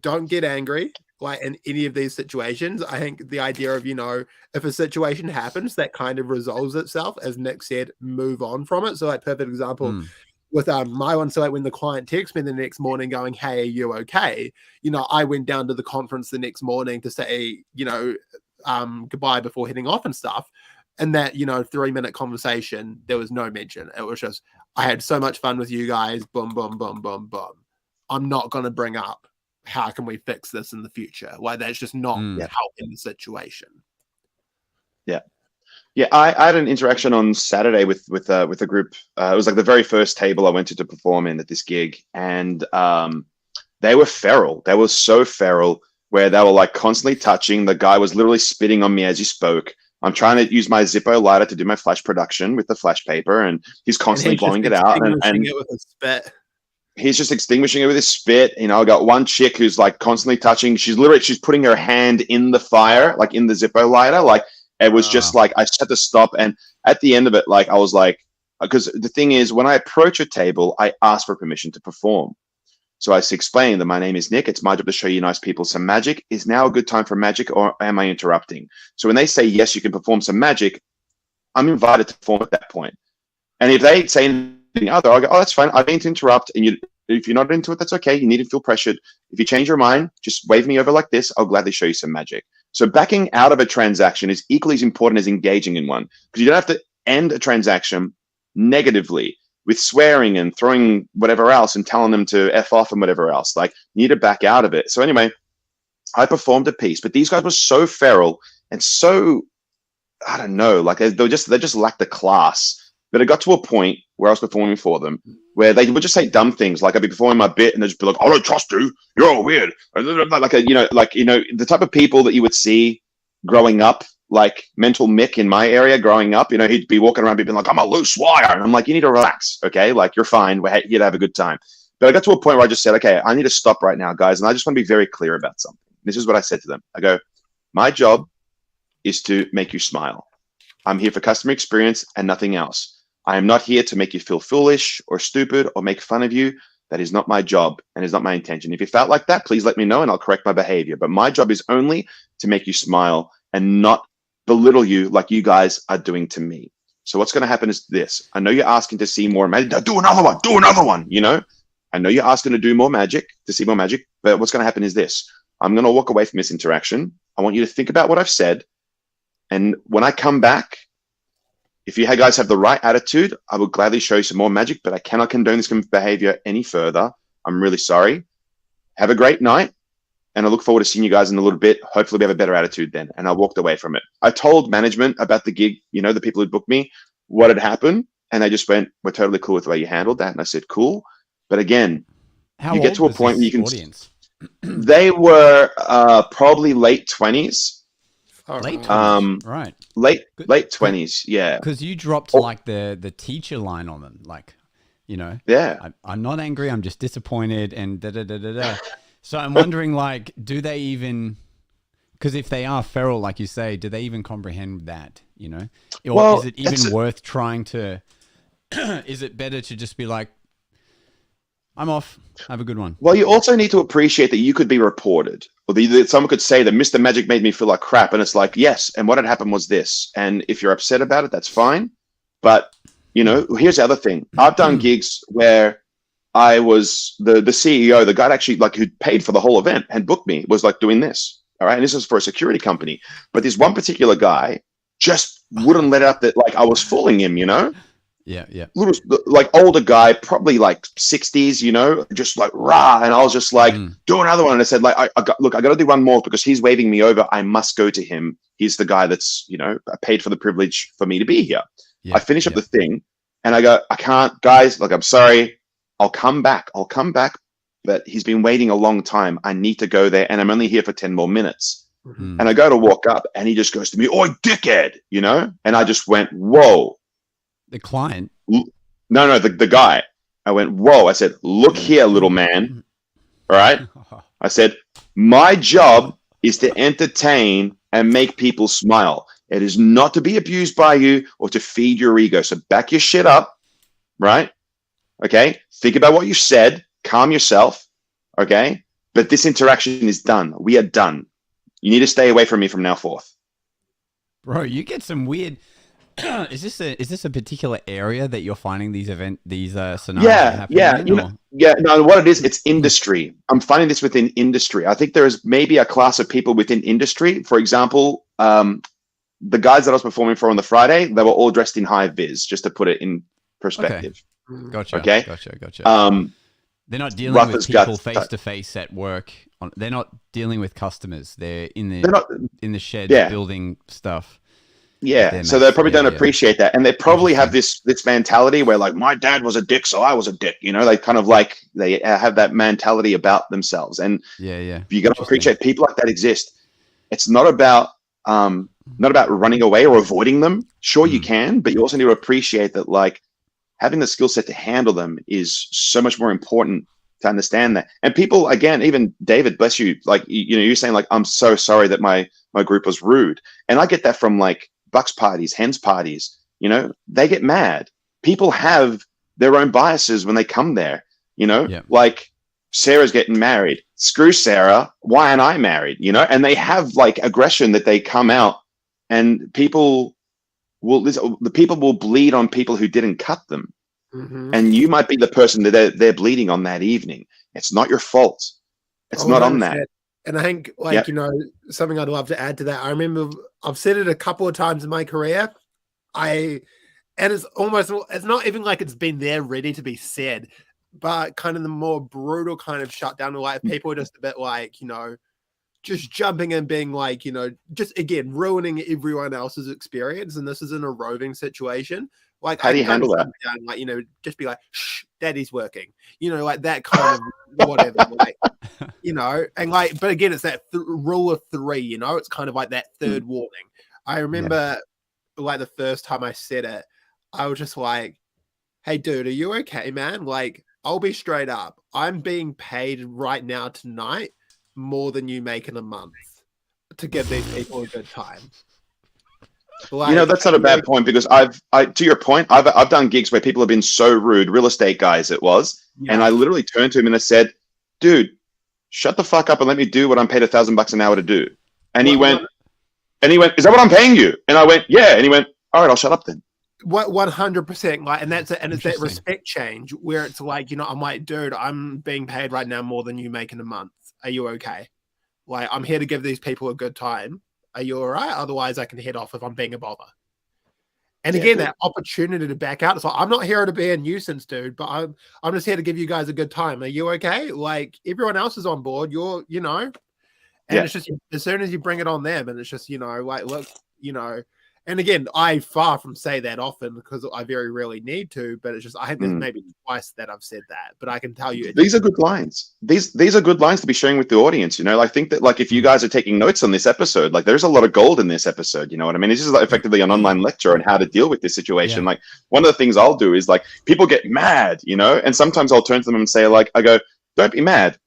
don't get angry. Like in any of these situations, I think the idea of, if a situation happens that kind of resolves itself, as Nick said, move on from it. So, like, perfect example with my one. So, like, when the client texts me the next morning going, "Hey, are you okay?" I went down to the conference the next morning to say, goodbye before heading off and stuff. And that, 3-minute conversation, there was no mention. It was just, I had so much fun with you guys. Boom, boom, boom, boom, boom. I'm not going to bring up how can we fix this in the future. Like, that's just not helping the situation. Yeah. Yeah, I had an interaction on Saturday with a group. It was like the very first table I went to perform in at this gig, and they were feral. They were so feral, where they were like constantly touching. The guy was literally spitting on me as he spoke. I'm trying to use my Zippo lighter to do my flash production with the flash paper, and he's constantly blowing it out and it with a spit. He's just extinguishing it with his spit. I got one chick who's like constantly touching. She's putting her hand in the fire, like in the Zippo lighter. Like, it was just like, I just had to stop. And at the end of it, like, I was like, because the thing is, when I approach a table, I ask for permission to perform. So I explained that my name is Nick. It's my job to show you nice people some magic. Is now a good time for magic, or am I interrupting? So when they say, yes, you can perform some magic, I'm invited to perform at that point. And if they say anything other, I'll go, oh, that's fine. I didn't interrupt. And if you're not into it, that's okay. You needn't feel pressured. If you change your mind, just wave me over like this. I'll gladly show you some magic. So backing out of a transaction is equally as important as engaging in one, because you don't have to end a transaction negatively with swearing and throwing whatever else and telling them to F off and whatever else. Like, you need to back out of it. So anyway, I performed a piece, but these guys were so feral and so, I don't know, like they just lacked the class. But it got to a point where I was performing for them, where they would just say dumb things. Like, I'd be performing my bit, and they'd just be like, "I don't trust you. You're all weird." Like the type of people that you would see growing up, like mental Mick in my area growing up. He'd be walking around, being like, "I'm a loose wire," and I'm like, "You need to relax, okay? Like, you're fine. We're here to have a good time." But I got to a point where I just said, "Okay, I need to stop right now, guys," and I just want to be very clear about something. This is what I said to them. I go, "My job is to make you smile. I'm here for customer experience and nothing else. I am not here to make you feel foolish or stupid or make fun of you. That is not my job and is not my intention. If you felt like that, please let me know and I'll correct my behavior. But my job is only to make you smile and not belittle you like you guys are doing to me. So what's going to happen is this. I know you're asking to see more magic. Do another one. I know you're asking to do more magic, to see more magic. But what's going to happen is this. I'm going to walk away from this interaction. I want you to think about what I've said. And when I come back, if you guys have the right attitude, I will gladly show you some more magic, but I cannot condone this kind of behavior any further. I'm really sorry. Have a great night, and I look forward to seeing you guys in a little bit. Hopefully we have a better attitude then. And I walked away from it. I told management about the gig, the people who booked me, what had happened, and they just went, "We're totally cool with the way you handled that." And I said, "Cool." But again, you get to a point where you can... Audience? They were probably late 20s. Late 20s, right? Late 20s, yeah. Because you dropped like the teacher line on them, like, Yeah. I'm not angry, I'm just disappointed, and da da da da da. So I'm wondering, like, do they even? Because if they are feral, like you say, do they even comprehend that? Or is it even worth trying to? Is it better to just be like, "I'm off. Have a good one"? Well, you also need to appreciate that you could be reported, or that someone could say that Mr. Magic made me feel like crap, and it's like, yes, and what had happened was this. And if you're upset about it, that's fine. But here's the other thing. I've done gigs where I was the CEO, the guy that actually who paid for the whole event and booked me, was like doing this. All right, and this is for a security company. But this one particular guy just wouldn't let up that I was fooling him. Yeah. Little, like older guy, probably like 60s, just like rah. And I was just like, do another one. And I said, I got to do one more because he's waving me over. I must go to him. He's the guy that's, paid for the privilege for me to be here. Yeah, I finish up the thing and I go, I can't, guys, I'm sorry. I'll come back. But he's been waiting a long time. I need to go there. And I'm only here for 10 more minutes. Mm-hmm. And I go to walk up and he just goes to me, "Oi, dickhead," And I just went, whoa. The client? No, the guy. I went, whoa. I said, look here, little man. All right. I said, my job is to entertain and make people smile. It is not to be abused by you or to feed your ego. So back your shit up, right? Okay. Think about what you said. Calm yourself. Okay. But this interaction is done. We are done. You need to stay away from me from now forth. Bro, you get some weird. Is this a particular area that you're finding these scenarios? No, what it is, it's industry. I'm finding this within industry. I think there is maybe a class of people within industry. For example, the guys that I was performing for on the Friday, they were all dressed in high vis, just to put it in perspective. Okay. Gotcha. Okay. Gotcha. They're not dealing with people face to face at work. They're not dealing with customers. They're in the shed building stuff. Yeah, so they probably don't appreciate that, and they probably have this mentality where like my dad was a dick, so I was a dick. You know, they kind of like they have that mentality about themselves, and you got to appreciate people like that exist. It's not about running away or avoiding them. Sure, you can, but you also need to appreciate that like having the skill set to handle them is so much more important to understand that. And people, again, even David, bless you, like you're saying like I'm so sorry that my group was rude, and I get that from like Bucks parties, hens parties, they get mad. People have their own biases when they come there, like Sarah's getting married. Screw Sarah. Why aren't I married? And they have like aggression that they come out, and the people will bleed on people who didn't cut them. Mm-hmm. And you might be the person that they're bleeding on that evening. It's not your fault. It's not on that. And I think, like, something I'd love to add to that. I remember I've said it a couple of times in my career. And it's not even like it's been there ready to be said, but kind of the more brutal kind of shutdown of like people are just a bit like, just jumping and being like, just again, ruining everyone else's experience. And this is in a roving situation. Like, how do you handle that? Down, like, just be like, shh, daddy's working, like that kind of whatever, like, and like, but again, it's that rule of three, it's kind of like that third warning. I remember like the first time I said it, I was just like, hey dude, are you okay, man? Like, I'll be straight up. I'm being paid right now tonight more than you make in a month to give these people a good time. Like, that's not a bad point, because to your point, I've done gigs where people have been so rude, real estate guys it was, and I literally turned to him and I said, dude, shut the fuck up and let me do what I'm paid $1,000 an hour to do. And he went, is that what I'm paying you? And I went, yeah. And he went, all right, I'll shut up then. 100%. Like, and it's that respect change where it's like, I'm like, dude, I'm being paid right now more than you make in a month. Are you okay? Like, I'm here to give these people a good time. Are you all right? Otherwise, I can head off if I'm being a bother. And again, that opportunity to back out. So I'm not here to be a nuisance, dude, but I'm just here to give you guys a good time. Are you okay? Like, everyone else is on board. You're, and it's just as soon as you bring it on them, and it's just, like, look, and again, I far from say that often because I very rarely need to, but it's just, I think there's maybe twice that I've said that, but I can tell you. These are good lines. These are good lines to be sharing with the audience. I think that like, if you guys are taking notes on this episode, like there's a lot of gold in this episode. You know what I mean? This is like effectively an online lecture on how to deal with this situation. Like, one of the things I'll do is like, people get mad, and sometimes I'll turn to them and say like, I go, don't be mad.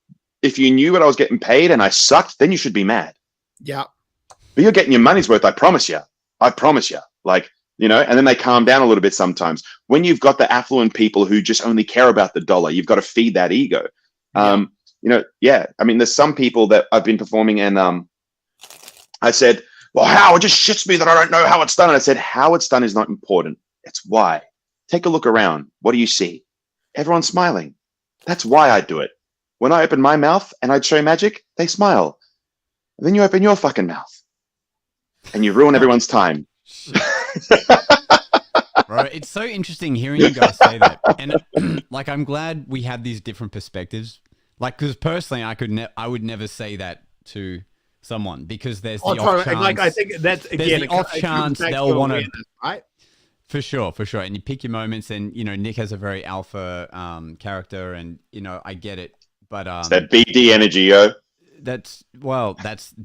If you knew what I was getting paid and I sucked, then you should be mad. Yeah. But you're getting your money's worth. I promise you. Like, and then they calm down a little bit sometimes. When you've got the affluent people who just only care about the dollar, you've got to feed that ego. I mean, there's some people that I've been performing and I said, well, how? It just shits me that I don't know how it's done. And I said, how it's done is not important. It's why. Take a look around. What do you see? Everyone's smiling. That's why I do it. When I open my mouth and I'd show magic, they smile. And then you open your fucking mouth. And you ruin everyone's time. Bro, it's so interesting hearing you guys say that. And like, I'm glad we have these different perspectives. Like, because personally, I would never say that to someone, because there's the off chance. Like, I think that's again the off chance they'll want to, right? For sure. And you pick your moments, and Nick has a very alpha character, and I get it. But it's that BD energy, yo. That's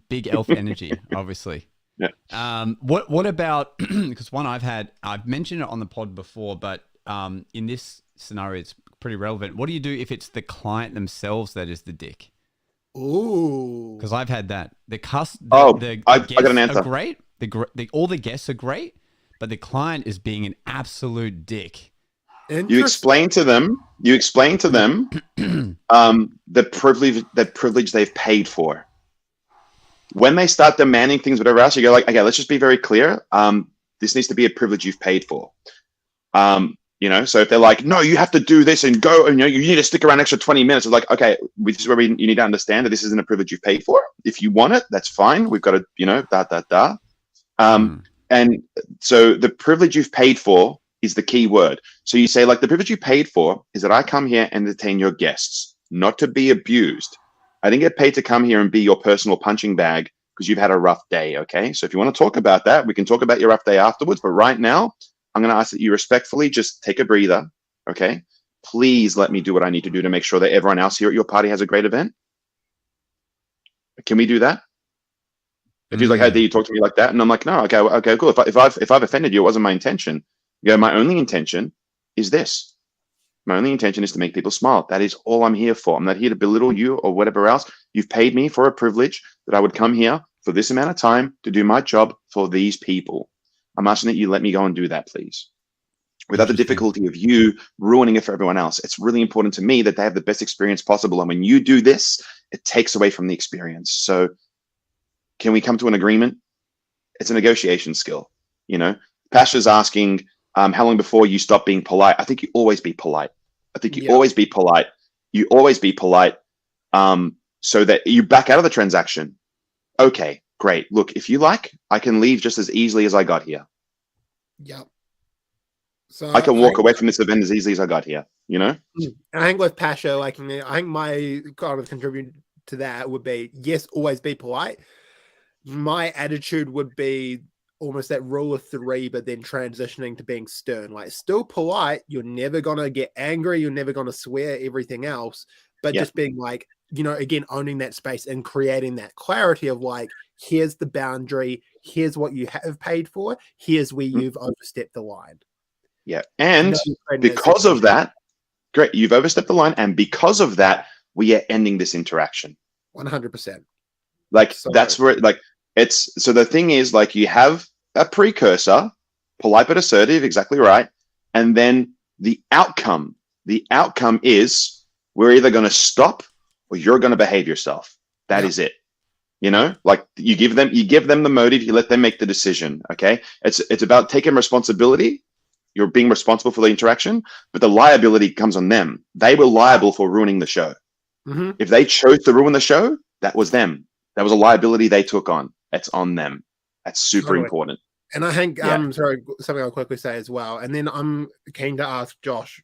big elf energy, obviously. Yeah. What about, because one I've mentioned it on the pod before, but in this scenario it's pretty relevant. What do you do if it's the client themselves that is the dick? Ooh. Because I've had that. The I got an answer. Are great. All the guests are great, but the client is being an absolute dick. You explain to them the privilege they've paid for. When they start demanding things, whatever else, you go like, okay, let's just be very clear. This needs to be a privilege you've paid for. So if they're like, no, you have to do this and go, and you need to stick around an extra 20 minutes. It's like, okay, this is where you need to understand that this isn't a privilege you've paid for. If you want it, that's fine. We've got to, And so the privilege you've paid for is the key word. So you say, like, the privilege you paid for is that I come here and entertain your guests, not to be abused. I didn't get paid to come here and be your personal punching bag because you've had a rough day, okay? So if you want to talk about that, we can talk about your rough day afterwards. But right now, I'm going to ask that you respectfully just take a breather, okay? Please let me do what I need to do to make sure that everyone else here at your party has a great event. Can we do that? If he's like, hey, do you talk to me like that? And I'm like, no, okay, cool. If I've offended you, it wasn't my intention. You go, my only intention is this. My only intention is to make people smile. That is all I'm here for. I'm not here to belittle you or whatever else. You've paid me for a privilege that I would come here for this amount of time to do my job for these people. I'm asking that you let me go and do that, please. Without the difficulty of you ruining it for everyone else. It's really important to me that they have the best experience possible. And when you do this, it takes away from the experience. So can we come to an agreement? It's a negotiation skill. Pasha's asking, how long before you stop being polite? I think you always be polite. Always be polite. You always be polite so that you back out of the transaction. Okay, great. Look, if you like, I can leave just as easily as I got here. Yeah. So I can walk away from this event as easily as I got here, I think with Pasha, I think my kind of contribution to that would be, yes, always be polite. My attitude would be almost that rule of three, but then transitioning to being stern, like still polite. You're never going to get angry. You're never going to swear, everything else, but just being like, again, owning that space and creating that clarity of like, here's the boundary. Here's what you have paid for. Here's where you've overstepped the line. Yeah. And because of that, great, you've overstepped the line. And because of that, we are ending this interaction. 100%. Like, so that's where, like, so the thing is, like, you have a precursor, polite but assertive, exactly right. And then the outcome is we're either going to stop or you're going to behave yourself. That is it. Like you give them the motive, you let them make the decision. Okay. It's about taking responsibility. You're being responsible for the interaction, but the liability comes on them. They were liable for ruining the show. Mm-hmm. If they chose to ruin the show, that was them. That was a liability they took on. It's on them. That's super important. And I think, sorry, something I'll quickly say as well. And then I'm keen to ask Josh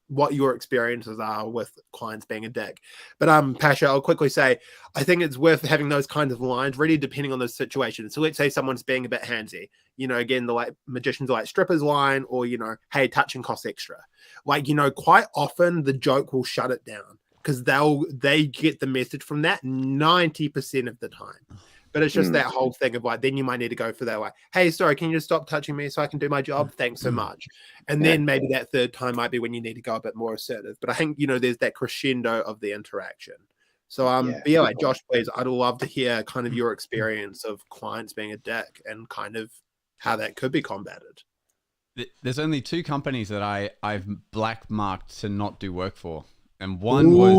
what your experiences are with clients being a dick. But Pasha, I'll quickly say, I think it's worth having those kinds of lines really depending on the situation. So let's say someone's being a bit handsy, again, the like magicians are like strippers line, or, hey, touching costs extra. Like, quite often the joke will shut it down because they get the message from that 90% of the time. But it's just that whole thing of like, then you might need to go for that, like, hey, sorry, can you just stop touching me so I can do my job? Thanks so much. And then maybe that third time might be when you need to go a bit more assertive. But I think, there's that crescendo of the interaction. So, like, Josh, please, I'd love to hear kind of your experience of clients being a dick and kind of how that could be combated. There's only two companies that I've black marked to not do work for. And one was...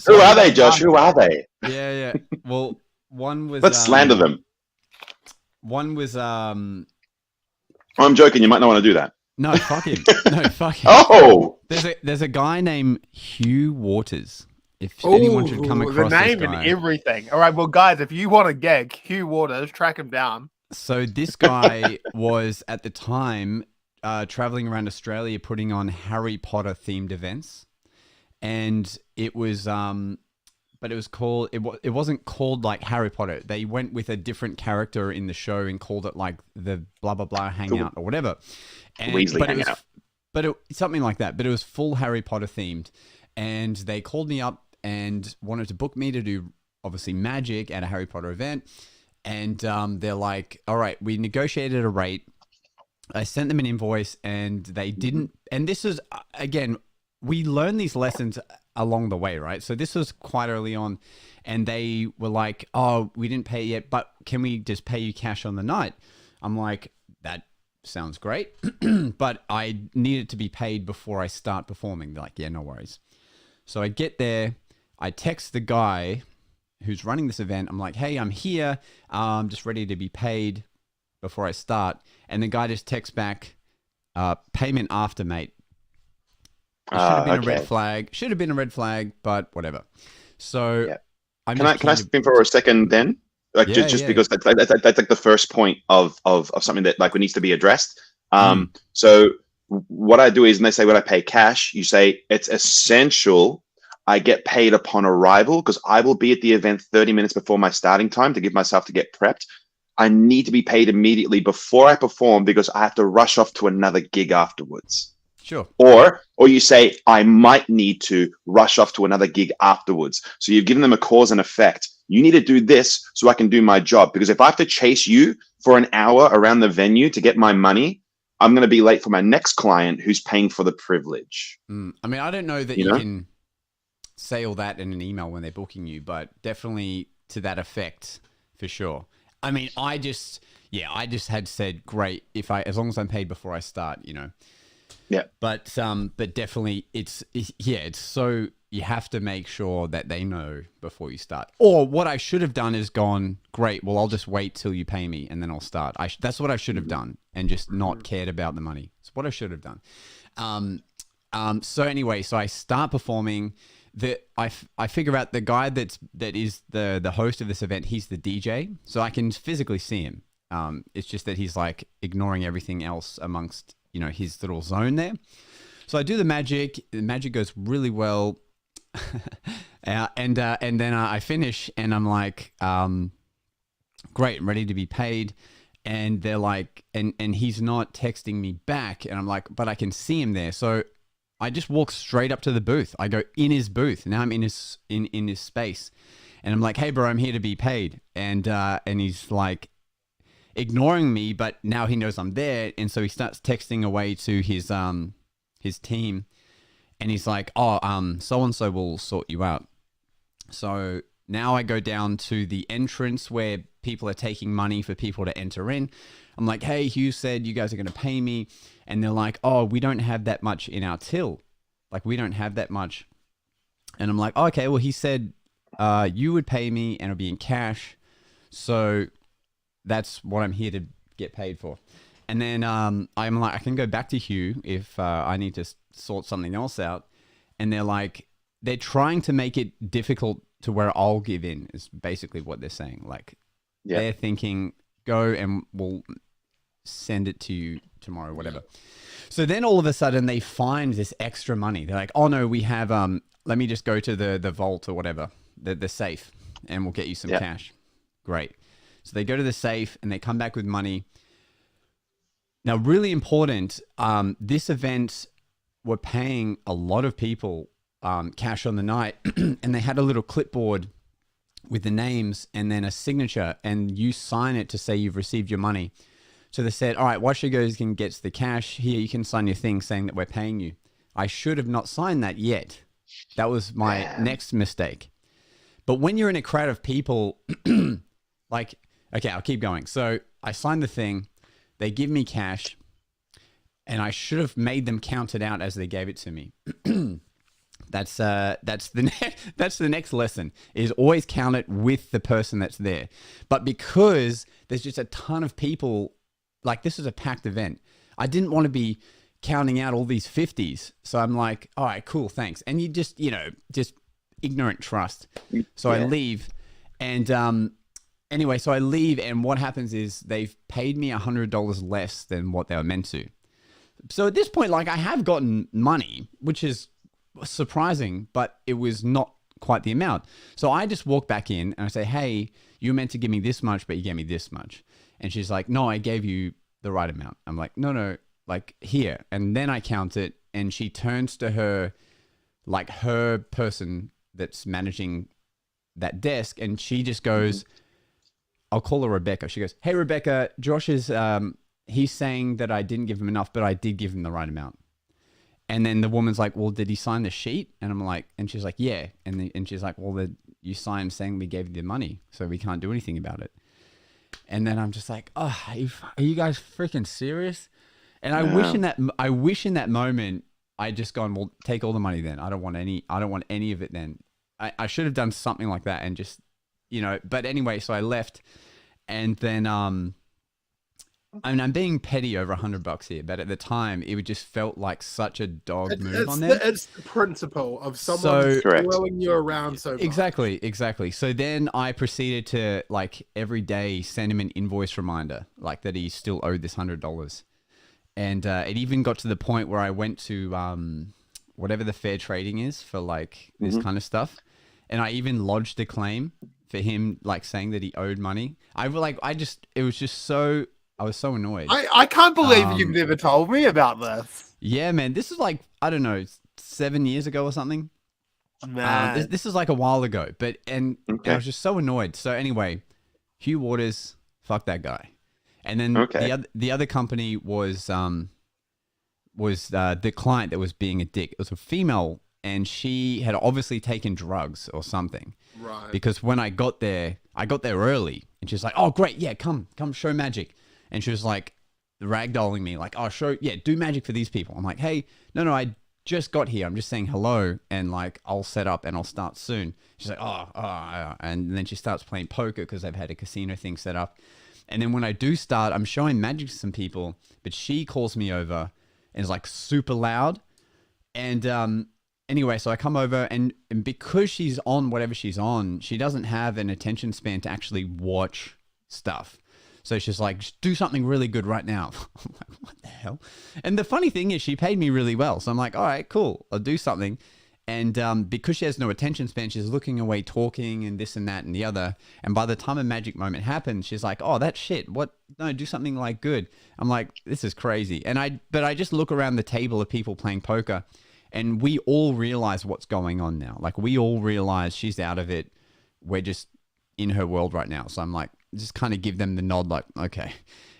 who are they, Josh? Who are they? Yeah. Well, one was... Let's slander them. One was... I'm joking. You might not want to do that. No, fuck him. Oh! There's a guy named Hugh Waters. If anyone should come across the name this guy. and everything. All right, well, guys, if you want a gig, Hugh Waters, track him down. So this guy was, at the time... traveling around Australia putting on Harry Potter themed events, and it was but it was called it wasn't called like Harry Potter. They went with a different character in the show and called it like the blah blah blah hangout or whatever. And Weasley hangout. Something like that, but it was full Harry Potter themed. And they called me up and wanted to book me to do obviously magic at a Harry Potter event. And they're like, all right, we negotiated a rate. I sent them an invoice and they didn't. And this is, again, we learn these lessons along the way, right? So this was quite early on and they were like, oh, we didn't pay yet, but can we just pay you cash on the night? I'm like, that sounds great, but I need it to be paid before I start performing. They're like, yeah, no worries. So I get there, I text the guy who's running this event. I'm like, hey, I'm here. I'm just ready to be paid before I start. And the guy just texts back, payment after, mate. It should have been a red flag. Should have been a red flag, but whatever. So can I spin for a second then? Like just because that's like the first point of something that like needs to be addressed. So what I do is, when they say, would I pay cash? You say it's essential I get paid upon arrival, because I will be at the event 30 minutes before my starting time to give myself to get prepped. I need to be paid immediately before I perform because I have to rush off to another gig afterwards. Sure. Or you say, I might need to rush off to another gig afterwards. So you've given them a cause and effect. You need to do this so I can do my job. Because if I have to chase you for an hour around the venue to get my money, I'm going to be late for my next client who's paying for the privilege. I mean, I don't know that you can say all that in an email when they're booking you, but definitely to that effect for sure. I mean, I just had said, great, as long as I'm paid before I start, Yeah. But definitely it's so you have to make sure that they know before you start. Or what I should have done is gone, great, well, I'll just wait till you pay me and then I'll start. That's what I should have done, and just not cared about the money. It's what I should have done. So anyway, so I start performing. I figure out the guy that is the host of this event, he's the DJ, so I can physically see him. It's just that he's like ignoring everything else amongst his little zone there. So I do the magic goes really well. and then I finish and I'm like, great, I'm ready to be paid. And they're like, and he's not texting me back. And I'm like, but I can see him there. So I just walk straight up to the booth. I go in his booth. Now I'm in his space. And I'm like, hey bro, I'm here to be paid. And he's like ignoring me, but now he knows I'm there. And so he starts texting away to his team. And he's like, oh, so-and-so will sort you out. So now I go down to the entrance where people are taking money for people to enter in. I'm like, hey, Hugh said you guys are going to pay me. And they're like, oh, we don't have that much in our till. Like, we don't have that much. And I'm like, oh, okay, well, he said you would pay me and it'll be in cash. So that's what I'm here to get paid for. And then I'm like, I can go back to Hugh if I need to sort something else out. And they're trying to make it difficult to where I'll give in, is basically what they're saying. Like, they're thinking, go and we'll send it to you tomorrow, whatever. So then all of a sudden they find this extra money. They're like, oh no, we have, let me just go to the vault or whatever, the safe, and we'll get you some cash. Great. So they go to the safe and they come back with money. Now, really important, this event, we're paying a lot of people cash on the night, and they had a little clipboard with the names and then a signature, and you sign it to say you've received your money. So they said, all right, Washer goes and gets the cash. Here, you can sign your thing saying that we're paying you. I should have not signed that yet. That was my next mistake. But when you're in a crowd of people, like, okay, I'll keep going. So I signed the thing. They give me cash, and I should have made them count it out as they gave it to me. That's the next lesson, is always count it with the person that's there. But because there's just a ton of people, like, this is a packed event, I didn't want to be counting out all these 50s. So I'm like, all right, cool, thanks. And you just, just ignorant trust. So I leave, and anyway, so I leave, and what happens is they've paid me $100 less than what they were meant to. So at this point, like, I have gotten money, which is surprising, but it was not quite the amount. So I just walk back in and I say, hey, you were meant to give me this much, but you gave me this much. And she's like, no, I gave you the right amount. I'm like, no, like, here. And then I count it, and she turns to her person that's managing that desk, and she just goes, I'll call her Rebecca. She goes, hey, Rebecca, Josh is he's saying that I didn't give him enough, but I did give him the right amount. And then the woman's like, well, did he sign the sheet? And I'm like, and she's like, yeah. And she's like, well, you signed saying we gave you the money, so we can't do anything about it. And then I'm just like, oh, are you guys freaking serious? And I wish in that moment I just gone, well, take all the money then. I don't want any of it then. I should have done something like that and just, but anyway, so I left. And then, I'm being petty over $100 here, but at the time it just felt like such a dog move on them. It's the principle of someone following you around so much. Exactly. So then I proceeded to like every day send him an invoice reminder, like that he still owed this $100. And it even got to the point where I went to whatever the fair trading is for like this kind of stuff. And I even lodged a claim for him, like saying that he owed money. I was so annoyed. I can't believe you've never told me about this. Yeah, man. This is like, I don't know, 7 years ago or something. Man. This is like a while ago. And I was just so annoyed. So anyway, Hugh Waters, fuck that guy. And then the other company was the client that was being a dick. It was a female, and she had obviously taken drugs or something. Right. Because when I got there early, and she's like, "Oh, great, yeah, come show magic." And she was like ragdolling me, like, "Oh, do magic for these people." I'm like, "Hey, no, I just got here. I'm just saying hello, and like I'll set up and I'll start soon." She's like, "Oh," and then she starts playing poker because they've had a casino thing set up. And then when I do start, I'm showing magic to some people, but she calls me over and is like super loud. And anyway, so I come over and because she's on whatever she's on, she doesn't have an attention span to actually watch stuff. So she's like, just do something really good right now. I'm like, what the hell? And the funny thing is she paid me really well. So I'm like, all right, cool. I'll do something. And because she has no attention span, she's looking away, talking and this and that and the other. And by the time a magic moment happens, she's like, oh, that's shit. What? No, do something like good. I'm like, this is crazy. But I just look around the table of people playing poker and we all realize what's going on now. Like we all realize she's out of it. We're just in her world right now. So I'm like, just kind of give them the nod like, okay.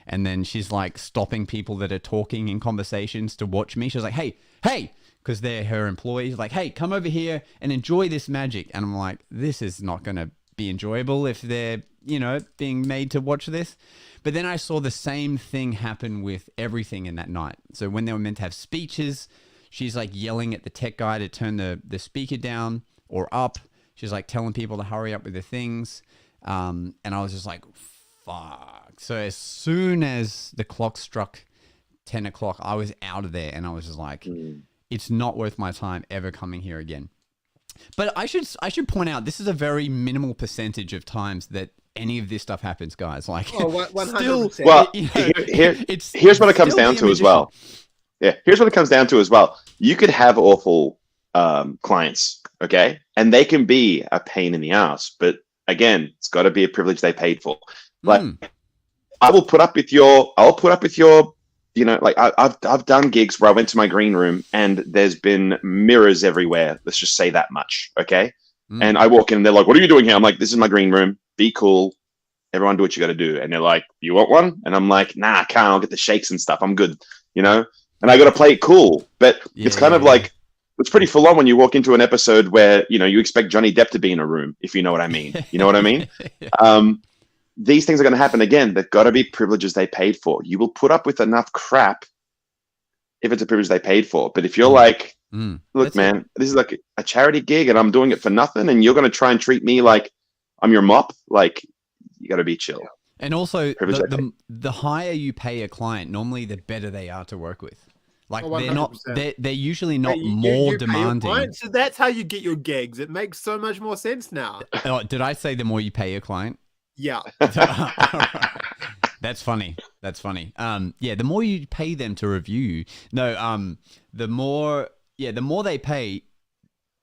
And then she's like stopping people that are talking in conversations to watch me. She's like, hey, because they're her employees, like, hey, come over here and enjoy this magic. And I'm like, this is not going to be enjoyable if they're, being made to watch this. But then I saw the same thing happen with everything in that night. So when they were meant to have speeches, she's like yelling at the tech guy to turn the speaker down or up. She's like telling people to hurry up with the things. And I was just like, fuck. So as soon as the clock struck 10 o'clock, I was out of there and I was just like, it's not worth my time ever coming here again. But I should point out, this is a very minimal percentage of times that any of this stuff happens, guys. Like, 100%. Still, well, here's what it comes down to as well. Yeah, here's what it comes down to as well. You could have awful clients, okay, and they can be a pain in the ass. But again, it's got to be a privilege they paid for. Like, I'll put up with your. Like I've done gigs where I went to my green room and there's been mirrors everywhere. Let's just say that much, okay? And I walk in and they're like, "What are you doing here?" I'm like, "This is my green room. Be cool. Everyone do what you got to do." And they're like, "You want one?" And I'm like, "Nah, I can't. I'll get the shakes and stuff. I'm good, And I got to play it cool. But it's kind of like it's pretty full on when you walk into an episode where you expect Johnny Depp to be in a room, if you know what I mean. You know what I mean? These things are going to happen again. They've got to be privileges they paid for. You will put up with enough crap if it's a privilege they paid for. But if you're like, look, man, this is like a charity gig and I'm doing it for nothing and you're going to try and treat me like I'm your mop, like you got to be chill. And also, the higher you pay a client, normally the better they are to work with. Like they're usually not more demanding. So that's how you get your gigs. It makes so much more sense now. Did I say the more you pay a client? Yeah. That's funny. The more you pay them to review you. No, the more they pay,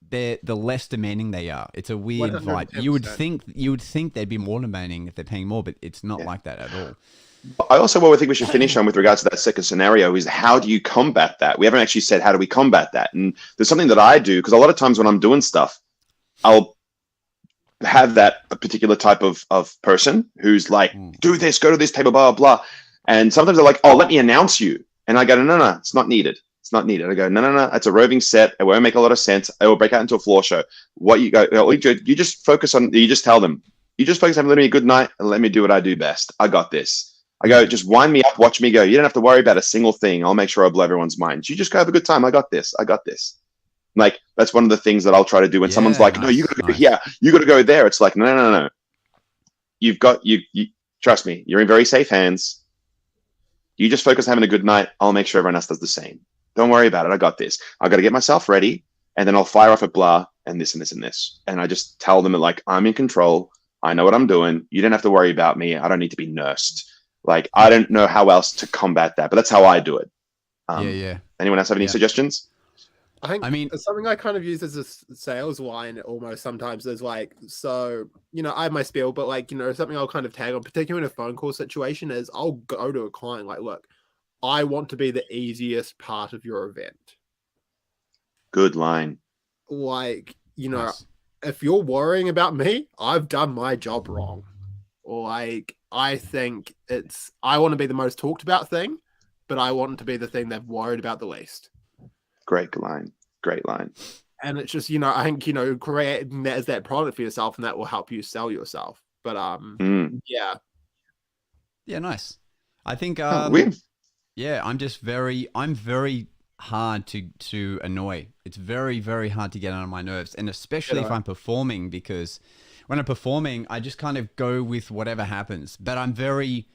the less demanding they are. It's a weird 110%. Vibe. You would think they'd be more demanding if they're paying more, but it's not like that at all. I also think we should finish on with regards to that second scenario is how do you combat that? We haven't actually said how do we combat that. And there's something that I do because a lot of times when I'm doing stuff, I'll have a particular type of person who's like, do this, go to this table, blah, blah, blah. And sometimes they're like, oh, let me announce you. And I go, no, it's not needed. It's not needed. I go, no, it's a roving set. It won't make a lot of sense. It will break out into a floor show. What you go, you just focus on, you just tell them, you just focus on letting me a good night and let me do what I do best. I got this. I go, just wind me up, watch me go. You don't have to worry about a single thing. I'll make sure I blow everyone's mind. You just go have a good time. I got this. Like, that's one of the things that I'll try to do when someone's like, no, you got to go here. You got to go there. It's like, no. You trust me, you're in very safe hands. You just focus on having a good night. I'll make sure everyone else does the same. Don't worry about it. I got this. I got to get myself ready, and then I'll fire off at blah and this and this and this. And I just tell them like, I'm in control. I know what I'm doing. You don't have to worry about me. I don't need to be nursed. Like, I don't know how else to combat that, but that's how I do it. Anyone else have any suggestions? I mean, it's something I kind of use as a sales line almost sometimes. Is like, so, I have my spiel, but like, something I'll kind of tag on, particularly in a phone call situation, is I'll go to a client like, look, I want to be the easiest part of your event. Good line. Like, nice. If you're worrying about me, I've done my job wrong. Like, I think I want to be the most talked about thing, but I want to be the thing they've worried about the least. Great line. And it's just, I think, creating that as that product for yourself, and that will help you sell yourself. But, yeah. Yeah, nice. I think, yeah, I'm very hard to annoy. It's very, very hard to get on my nerves. And especially if I'm performing, because when I'm performing, I just kind of go with whatever happens. But I'm very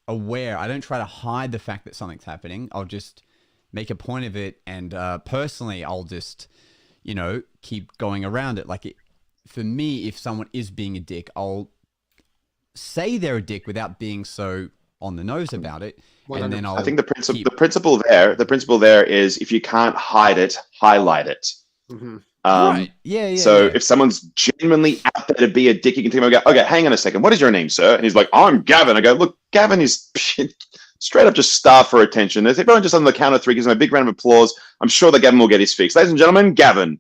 aware. I don't try to hide the fact that something's happening. I'll just make a point of it. And personally, I'll just, keep going around it. Like, for me, if someone is being a dick, I'll say they're a dick without being so on the nose about it. And then I think the principle there is, if you can't hide it, highlight it. Mm-hmm. Right. Yeah. So if someone's genuinely out there to be a dick, you can think about, okay, hang on a second. What is your name, sir? And he's like, I'm Gavin. I go, look, Gavin is straight up just starved for attention. If everyone just on the count of three gives him a big round of applause, I'm sure that Gavin will get his fix. Ladies and gentlemen, Gavin.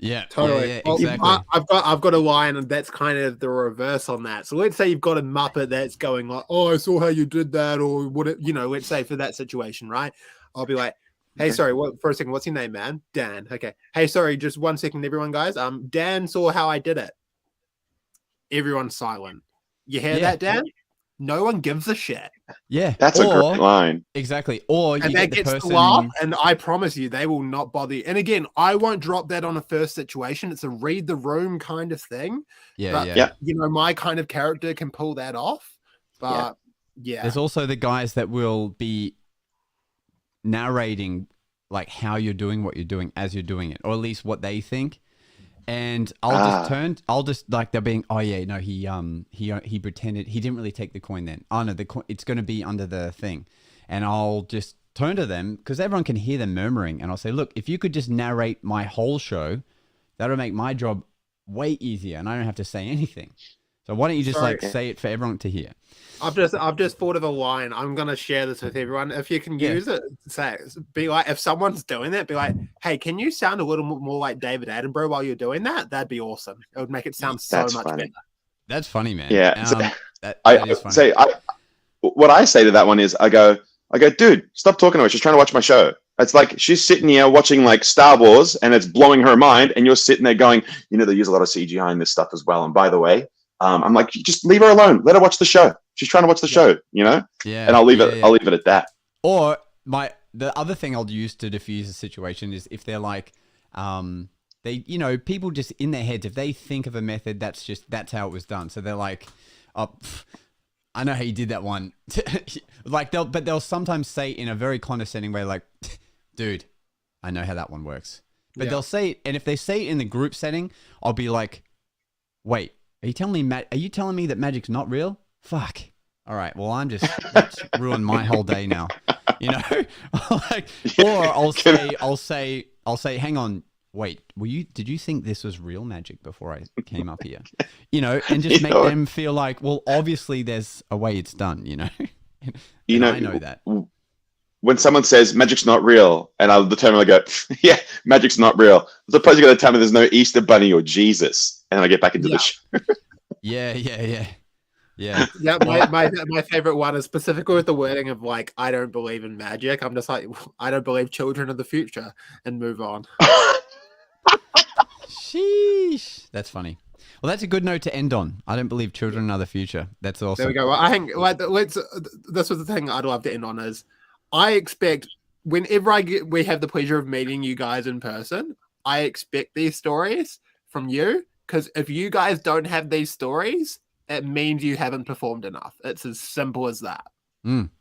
Yeah, totally. Yeah, exactly. I've got a line, and that's kind of the reverse on that. So let's say you've got a Muppet that's going like, "Oh, I saw how you did that," or what? Let's say for that situation, right? I'll be like, "Hey, sorry, for a second, what's your name, man?" Dan. Okay. Hey, sorry, just 1 second, everyone, guys. Dan saw how I did it. Everyone's silent. You hear that, Dan? No one gives a shit. Yeah, that's a great line. Exactly. Or you get the person to laugh, and I promise you, they will not bother you. And again, I won't drop that on a first situation. It's a read the room kind of thing. Yeah. My kind of character can pull that off. But yeah, there's also the guys that will be narrating like how you're doing what you're doing as you're doing it, or at least what they think. And I'll just like they're being, oh yeah, no, he pretended he didn't really take the coin then. Oh no, it's going to be under the thing. And I'll just turn to them, because everyone can hear them murmuring. And I'll say, look, if you could just narrate my whole show, that'll make my job way easier. And I don't have to say anything. So why don't you just say it for everyone to hear? I've just thought of a line. I'm gonna share this with everyone. If you can use it, be like, if someone's doing that, be like, hey, can you sound a little more like David Attenborough while you're doing that? That'd be awesome. It would make it sound so much better. That's funny, man. Yeah. That is funny. What I say to that one is, I go, dude, stop talking to her. She's trying to watch my show. It's like she's sitting here watching like Star Wars, and it's blowing her mind, and you're sitting there going, they use a lot of CGI in this stuff as well. And by the way, I'm like, just leave her alone. Let her watch the show. She's trying to watch the show, Yeah. And I'll leave it. I'll leave it at that. Or the other thing I'll use to diffuse a situation is if they're like, people just in their heads, if they think of a method, that's how it was done. So they're like, oh, I know how you did that one. Like they'll sometimes say in a very condescending way, like, dude, I know how that one works. But they'll say it, and if they say it in the group setting, I'll be like, wait, are you telling me that magic's not real? Fuck. All right. Well, that's ruined my whole day now. Or I'll say, hang on, wait, did you think this was real magic before I came up here? And just make them feel like, well, obviously there's a way it's done, I know that. When someone says magic's not real, and I'll determine, I go, yeah, magic's not real. I suppose you're going to tell me there's no Easter bunny or Jesus, and I get back into the show. Yeah. Yeah. Yeah, my favorite one is specifically with the wording of like, I don't believe in magic. I'm just like, I don't believe children are the future, and move on. Sheesh. That's funny. Well, that's a good note to end on. I don't believe children are the future. That's awesome. There we go. Well, I think like this was the thing I'd love to end on is I expect whenever we have the pleasure of meeting you guys in person, I expect these stories from you, because if you guys don't have these stories, it means you haven't performed enough. It's as simple as that.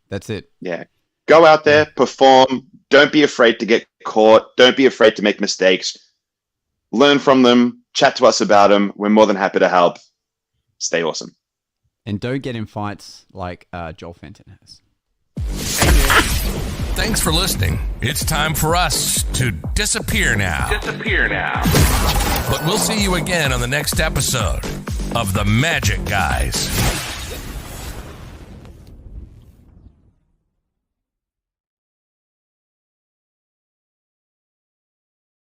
That's it. Yeah. Go out there, perform. Don't be afraid to get caught. Don't be afraid to make mistakes. Learn from them. Chat to us about them. We're more than happy to help. Stay awesome. And don't get in fights like Joel Fenton has. Thanks for listening. It's time for us to disappear now. But we'll see you again on the next episode of The Magic Guys.